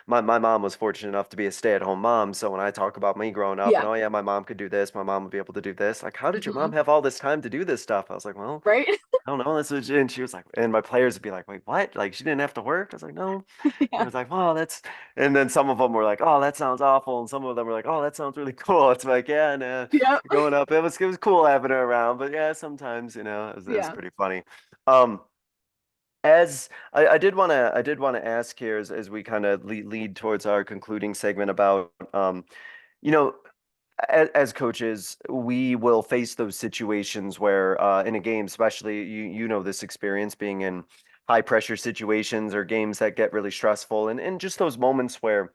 my mom was fortunate enough to be a stay-at-home mom, so when I talk about me growing up and Yeah. oh yeah, my mom could do this, my mom would be able to do this, like how did your mom Hmm. have all this time to do this stuff? I was like, well. Right. I don't know. And she was like, and my players would be like, wait, what? Like she didn't have to work? I was like, no. And I Yeah. was like, well, and then some of them were like, oh, that sounds awful. And some of them were like, oh, that sounds really cool. It's like, yeah, no, Yeah. growing up, it was cool having her around. But yeah, sometimes, it was Yeah. pretty funny. Um, as I did want to ask here as we kind of lead towards our concluding segment about, you know, as coaches, we will face those situations where, in a game, especially you know this experience being in high pressure situations or games that get really stressful, and just those moments where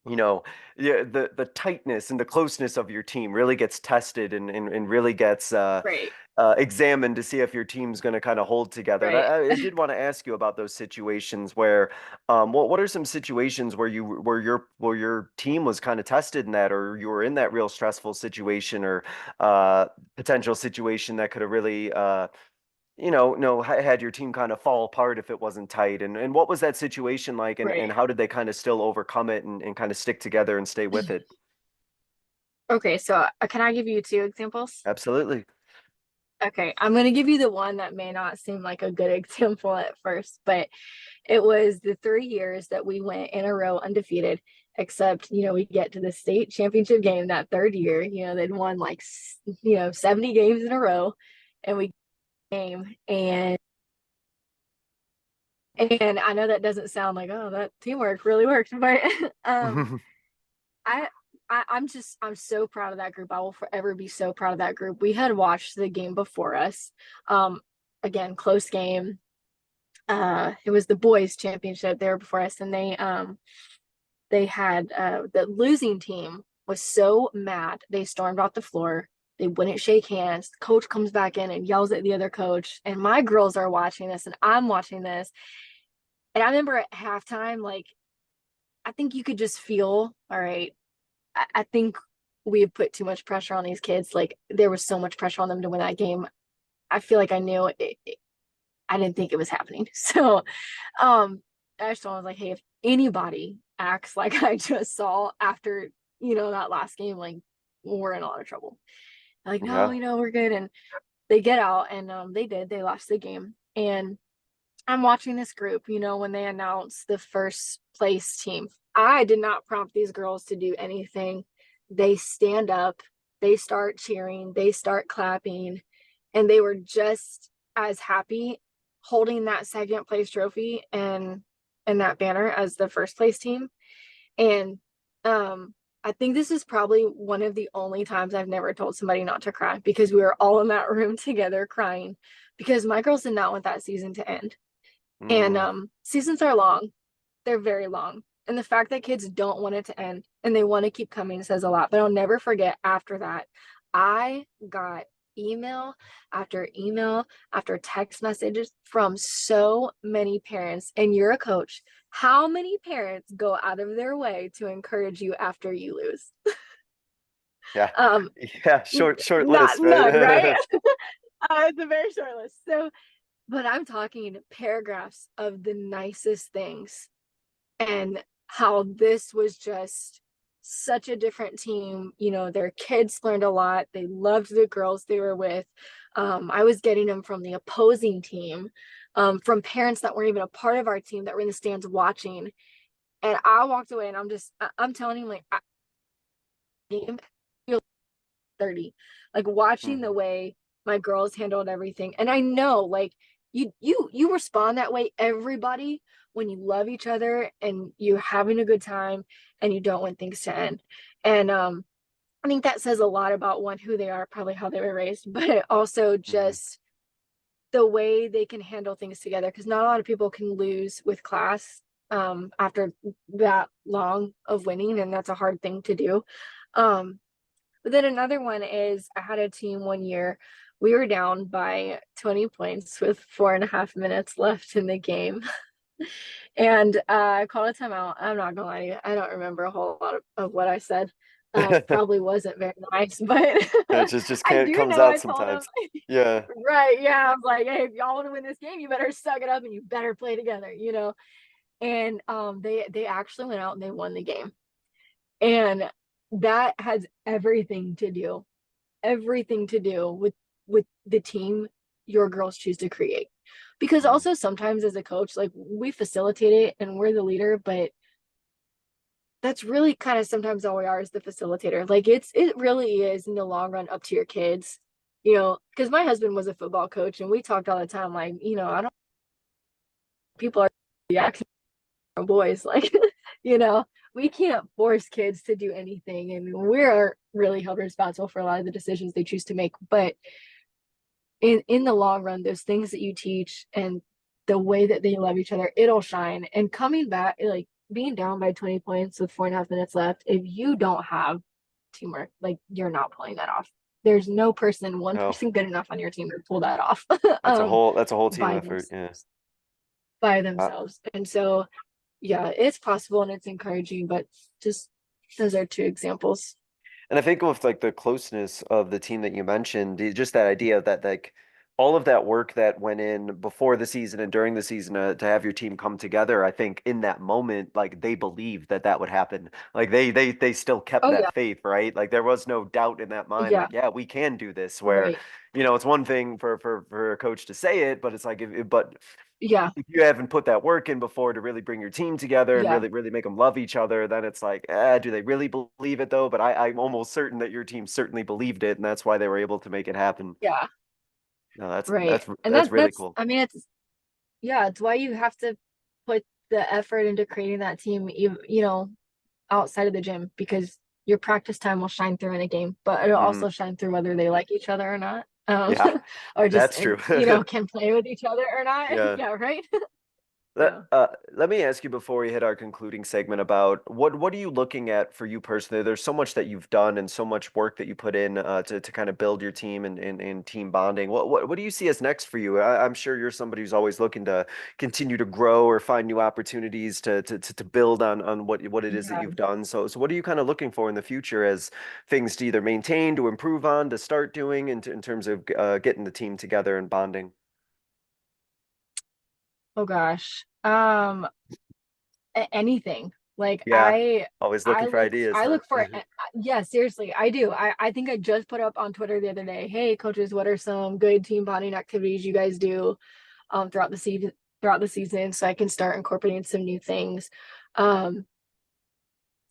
you know yeah, the tightness and the closeness of your team really gets tested and really gets Right. examined to see if your team's going to kind of hold together. And Right. I did want to ask you about those situations where, what are some situations where your team was kind of tested in that, or you were in that real stressful situation or potential situation that could have really, no, had your team kind of fall apart if it wasn't tight, and what was that situation like, and Right. how did they kind of still overcome it and kind of stick together and stay with it? Okay, so can I give you 2 examples? Absolutely. Okay, I'm gonna give you the one that may not seem like a good example at first, but it was the 3 years that we went in a row undefeated, except, we get to the state championship game that third year, they'd won like, 70 games in a row, and we came and I know that doesn't sound like, oh, that teamwork really worked, but um I I'm so proud of that group. I will forever be so proud of that group. We had watched the game before us. Again, close game. It was the boys championship there before us, and they had the losing team was so mad they stormed off the floor. They wouldn't shake hands. The coach comes back in and yells at the other coach, and my girls are watching this and I'm watching this. And I remember at halftime, like, I think you could just feel, all right, I think we have put too much pressure on these kids. Like, there was so much pressure on them to win that game. I feel like I knew it. I didn't think it was happening. So I just told him, like, hey, if anybody acts like I just saw after, that last game, like, we're in a lot of trouble. Like, no, Yeah. we're good. And they get out, and they lost the game. And I'm watching this group, when they announce the first place team. I did not prompt these girls to do anything. They stand up, they start cheering, they start clapping, and they were just as happy holding that second place trophy and that banner as the first place team. And I think this is probably one of the only times I've never told somebody not to cry, because we were all in that room together crying, because my girls did not want that season to end. And Mm. seasons are long. They're very long. And the fact that kids don't want it to end and they want to keep coming says a lot. But I'll never forget, after that, I got email after text messages from so many parents. And you're a coach. How many parents go out of their way to encourage you after you lose? Yeah. Um, Yeah. Short Not list, none, right? right? It's a very short list. So, but I'm talking paragraphs of the nicest things, and how this was just such a different team. Their kids learned a lot. They loved the girls they were with. I was getting them from the opposing team, from parents that weren't even a part of our team that were in the stands watching. And I walked away, and I'm telling you, like, game feel 30, like, watching the Mhm. way my girls handled everything. And I know, like, you respond that way, everybody, when you love each other and you're having a good time and you don't want things to end. And I think that says a lot about, one, who they are, probably how they were raised, but also Mhm. just the way they can handle things together, because not a lot of people can lose with class after that long of winning, and that's a hard thing to do. But then another one is, I had a team one year. We were down by 20 points with 4.5 minutes left in the game. And I called a timeout. I'm not gonna lie to you, I don't remember a whole lot of what I said. Probably wasn't very nice, but It just I can't do comes know out I told them, sometimes. Yeah. right, yeah, I'm like, hey, if y'all want to win this game, you better suck it up and you better play together. And they actually went out and they won the game. And that has everything to do with the team your girls choose to create. Because Mhm. also, sometimes as a coach, like, we facilitate it and we're the leader, but that's really kind of sometimes all we are, is the facilitator. Like, it really is, in the long run, up to your kids. Because my husband was a football coach, and we talked all the time, like, I don't, people are the accent boys, like, you know we can't force kids to do anything, and we're really held responsible for a lot of the decisions they choose to make. But in the long run, those things that you teach and the way that they love each other, it'll shine. And coming back, like, being down by 20 points with 4.5 minutes left, if you don't have teamwork, like, you're not pulling that off. There's no one No, person good enough on your team to pull that off. that's a whole team By effort. themselves. Yeah. By Uh, themselves. And so, yeah, it's possible and it's encouraging, but just, those are two examples. And I think with like the closeness of the team that you mentioned, just that idea that like all of that work that went in before the season and during the season to have your team come together, I think in that moment, like they believed that that would happen. Like they still kept Oh yeah. that faith, right? Like there was no doubt in that mind. Yeah. Like, yeah, we can do this. Where, Right. it's one thing for a coach to say it, but it's like but Yeah. if you haven't put that work in before to really bring your team together and Yeah. really make them love each other, then it's like, do they really believe it though? But I'm almost certain that your team certainly believed it, and that's why they were able to make it happen. Yeah. No, that's Right. that's And that's really that's, cool. I mean, it's, yeah, it's why you have to put the effort into creating that team, outside of the gym, because your practice time will shine through in a game, but it'll Hmm. also shine through whether they like each other or not. Yeah, Or just, that's true. can play with each other or not. Yeah. Yeah, right. Let So let me ask you before we hit our concluding segment about what are you looking at for you personally? There's so much that you've done and so much work that you put in to kind of build your team and team bonding. What do you see as next for you? I'm sure you're somebody who's always looking to continue to grow or find new opportunities to build on what it is that yeah. you've done. So what are you kind of looking for in the future as things to either maintain, to improve on, to start doing in terms of getting the team together and bonding? Oh gosh. Anything. Like Yeah, always looking for ideas, I huh? look for yeah, seriously, I do. I think I just put up on Twitter the other day, hey coaches, what are some good team bonding activities you guys do throughout the season so I can start incorporating some new things. Um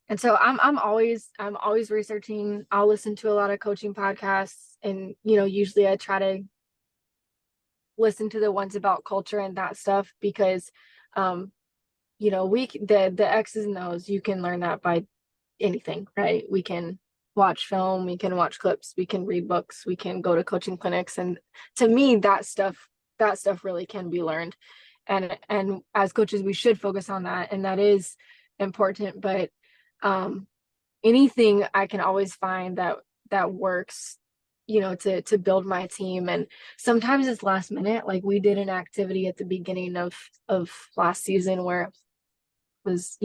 and so I'm always researching. I'll listen to a lot of coaching podcasts, and usually I try to listen to the ones about culture and that stuff because um the X's and O's, you can learn that by anything, right? We can watch film, we can watch clips, we can read books, we can go to coaching clinics, and to me that stuff really can be learned. And as coaches we should focus on that, and that is important. But um anything I can always find that works, to build my team. And sometimes it's last minute. Like we did an activity at the beginning of last season where was,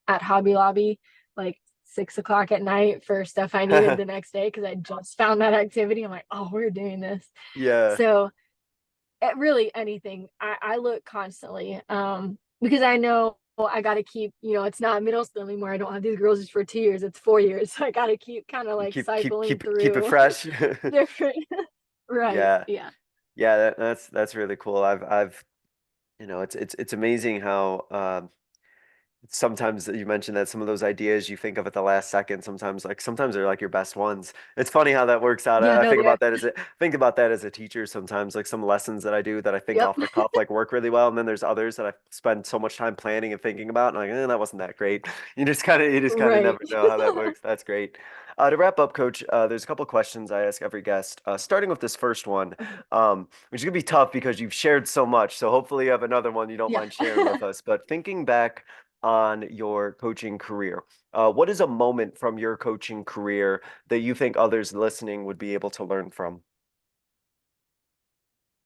at Hobby Lobby like 6 o'clock at night for stuff I needed the next day because I just found that activity. I'm like, oh, we're doing this. Yeah. So really anything. I look constantly because I know I got to keep, it's not middle school anymore. I don't have these girls just for 2 years, it's 4 years. So I got to keep kind of You like cycling keep it through fresh. different. Right. Yeah. Yeah. Yeah, that's really cool. I've it's amazing how sometimes you mentioned that some of those ideas you think of at the last second, sometimes they're like your best ones. It's funny how that works out. Yeah, I no, think yeah. about that think about that as a teacher sometimes, like some lessons that I do that I think Yep. off the cuff like work really well, and then there's others that I spend so much time planning and thinking about, and like, that wasn't that great. You just kind of Right. never know how that works. That's great. To wrap up, Coach, there's a couple questions I ask every guest. Starting with this first one, Okay. which is gonna be tough because you've shared so much. So hopefully you have another one you don't Yeah. mind sharing with us. But thinking back on your coaching career. What is a moment from your coaching career that you think others listening would be able to learn from?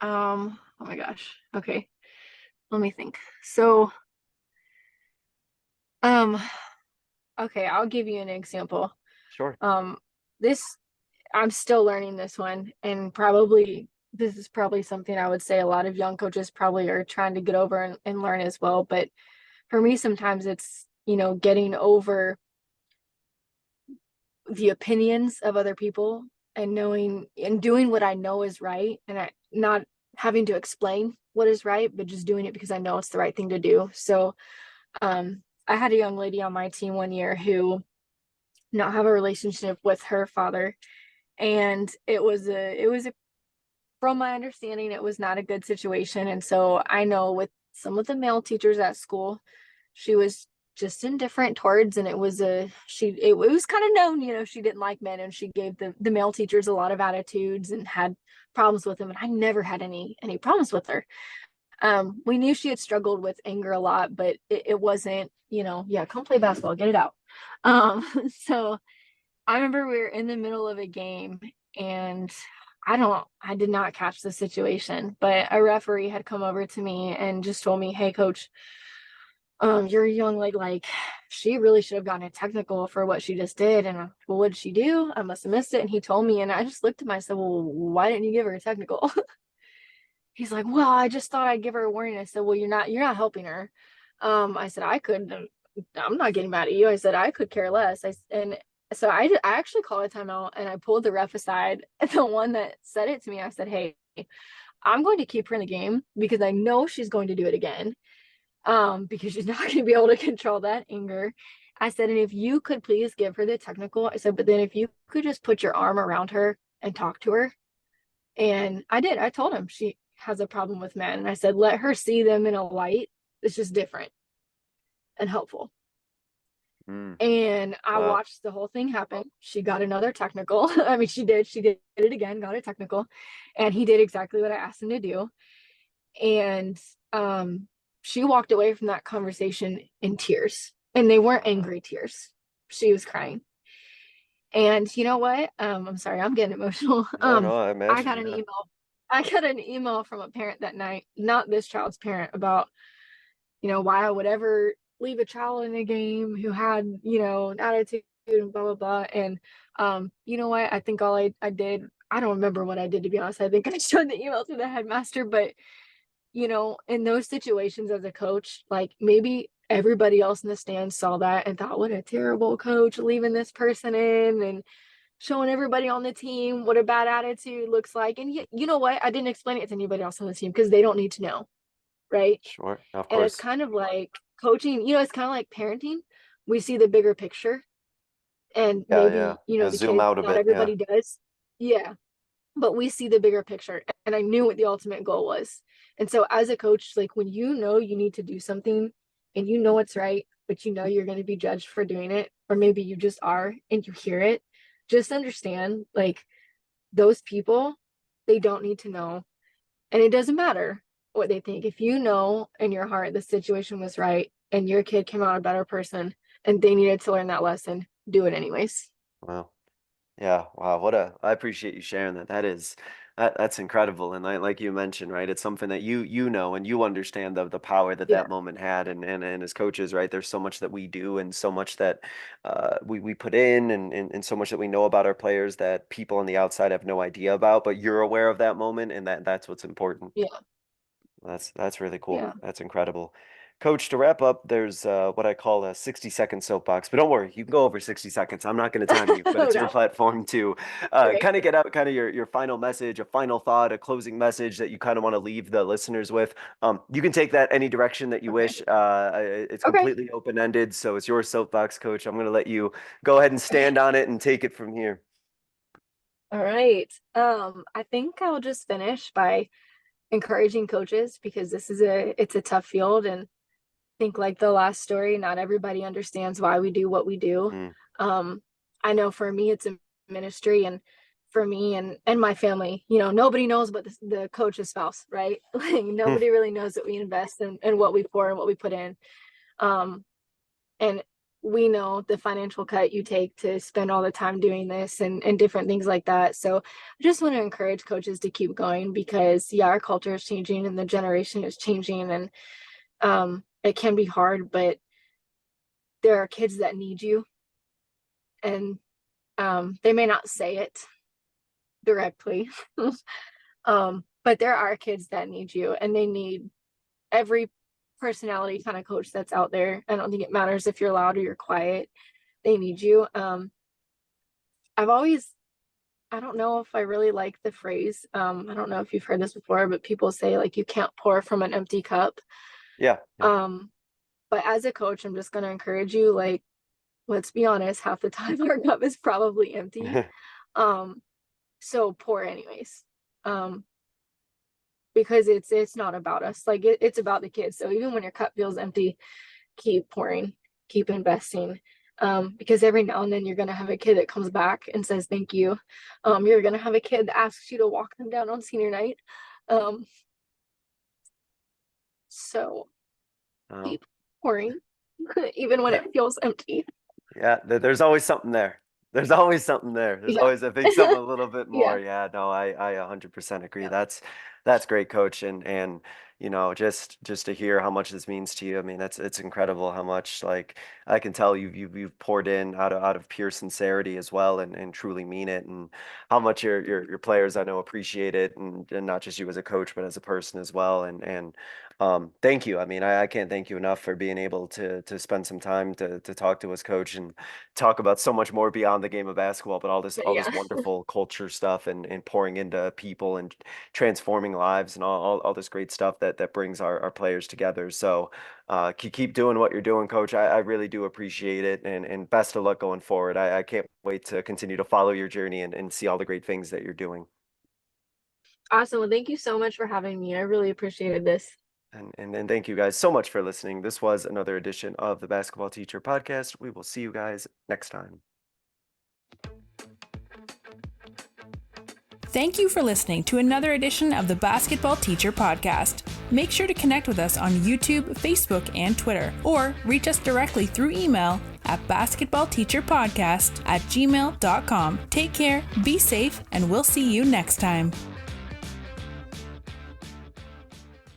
Oh my gosh. Okay. Let me think. So, um, okay, I'll give you an example. Sure. Um, this I'm still learning this one, and probably this is probably something I would say a lot of young coaches probably are trying to get over and learn as well. But for me, sometimes it's, getting over the opinions of other people and knowing and doing what I know is right, and not having to explain what is right, but just doing it because I know it's the right thing to do. So, I had a young lady on my team one year who not have a relationship with her father, and it was a from my understanding it was not a good situation. And so I know with some of the male teachers at school, she was just indifferent towards, and it was kind of known, she didn't like men, and she gave the male teachers a lot of attitudes and had problems with them, and I never had any problems with her. We knew she had struggled with anger a lot, but it wasn't, yeah, come play basketball, get it out. So I remember we were in the middle of a game, and I did not catch the situation, but a referee had come over to me and just told me, hey coach, your young lady, like, she really should have gotten a technical for what she just did. And well, what did she do? I must have missed it. And he told me, and I just looked at myself, well, why didn't you give her a technical? He's like, well, I just thought I'd give her a warning. I said, well, you're not helping her. I said, I'm not getting mad at you. I said, I could care less. And so I actually called a timeout, and I pulled the ref aside, the one that said it to me. I said, hey, I'm going to keep her in the game because I know she's going to do it again. Because she's not going to be able to control that anger. I said, and if you could please give her the technical, I said, but then if you could just put your arm around her and talk to her. And I did. I told him she has a problem with men. And I said, let her see them in a light. It's just different and helpful. And I Wow. watched the whole thing happen. She got another technical. I mean, she did it again, got a technical, and he did exactly what I asked him to do. And she walked away from that conversation in tears, and they weren't angry tears. She was crying. And you know what? I'm sorry, I'm getting emotional. No, I I imagine, got an yeah. email. I got an email from a parent that night, not this child's parent, about, why I would ever leave a child in a game who had, an attitude and blah blah blah. And you know what? I think all I did, I don't remember what I did, to be honest. I think I showed the email to the headmaster, but in those situations as a coach, like maybe everybody else in the stands saw that and thought, what a terrible coach leaving this person in and showing everybody on the team what a bad attitude looks like. And you know what? I didn't explain it to anybody else on the team because they don't need to know. Right. Sure. Of And it's course. kind of like coaching, it's kind of like parenting. We see the bigger picture, and Yeah, yeah. maybe, Yeah, the zoom kids, out a not bit. Yeah. everybody does. Yeah. But we see the bigger picture. And I knew what the ultimate goal was. And so as a coach, like when you know you need to do something and you know it's right, but you know you're going to be judged for doing it, or maybe you just are and you hear it, just understand, like, those people, they don't need to know. And it doesn't matter what they think. If you know in your heart the situation was right and your kid came out a better person and they needed to learn that lesson, do it anyways. Wow. Yeah, wow, I appreciate you sharing that. That's incredible. And like you mentioned, right, it's something that you know and you understand the power that Yeah. that moment had. And as coaches, right, there's so much that we do and so much that we put in, and so much that we know about our players that people on the outside have no idea about, but you're aware of that moment, and that's what's important. Yeah. That's really cool. Yeah. That's incredible. Coach, to wrap up, there's what I call a 60-second soapbox, but don't worry, you can go over 60 seconds. I'm not going to time you, but it's your Okay. platform to Okay. kind of get out kind of your final message, a final thought, a closing message that you kind of want to leave the listeners with. You can take that any direction that you Okay. wish. It's Okay. completely open-ended, so it's your soapbox, Coach. I'm going to let you go ahead and Okay. stand on it and take it from here. All right. I think I'll just finish by encouraging coaches, because it's a tough field, and I think, like the last story, not everybody understands why we do what we do. Mm, Um, I know for me it's a ministry, and for me and my family, nobody knows but the coach's spouse, right? Like nobody really knows that we invest in what we pour and what we put in. Um, and we know the financial cut you take to spend all the time doing this and different things like that. So I just want to encourage coaches to keep going, because yeah, our culture is changing and the generation is changing, and it can be hard, but there are kids that need you, and they may not say it directly. But there are kids that need you, and they need every personality kind of coach that's out there. I don't think it matters if you're loud or you're quiet. They need you. I've always, I don't know if I really like the phrase. I don't know if you've heard this before, but people say, like, you can't pour from an empty cup. yeah, yeah. But as a coach, I'm just going to encourage you, like, let's be honest, half the time our cup is probably empty. Um, so pour anyways. Um, because it's not about us. Like it's about the kids. So even when your cup feels empty, keep pouring, keep investing. Because every now and then you're gonna have a kid that comes back and says thank you. You're gonna have a kid that asks you to walk them down on senior night. Um, so Oh, keep pouring, even when yeah. it feels empty. Yeah, there's always something there. There's always something there. There's Yeah. always, I think, something a little bit Yeah. more. Yeah, no, I 100% agree. Yeah. That's great, Coach. And just to hear how much this means to you. I mean, it's incredible how much, like, I can tell you've poured in out of pure sincerity as well, and truly mean it, and how much your players, I know, appreciate it, and not just you as a coach, but as a person as well. And thank you. I mean, I can't thank you enough for being able to spend some time to talk to us, Coach, and talk about so much more beyond the game of basketball, but all this Yeah. wonderful culture stuff, and pouring into people and transforming lives, and all this great stuff that brings our players together. So keep doing what you're doing, Coach. I really do appreciate it, and best of luck going forward. I can't wait to continue to follow your journey and see all the great things that you're doing. Awesome. Well, thank you so much for having me. I really appreciated this. And thank you guys so much for listening. This was another edition of the Basketball Teacher Podcast. We will see you guys next time. Thank you for listening to another edition of the Basketball Teacher Podcast. Make sure to connect with us on YouTube, Facebook, and Twitter, or reach us directly through email at basketballteacherpodcast@gmail.com. Take care, be safe, and we'll see you next time.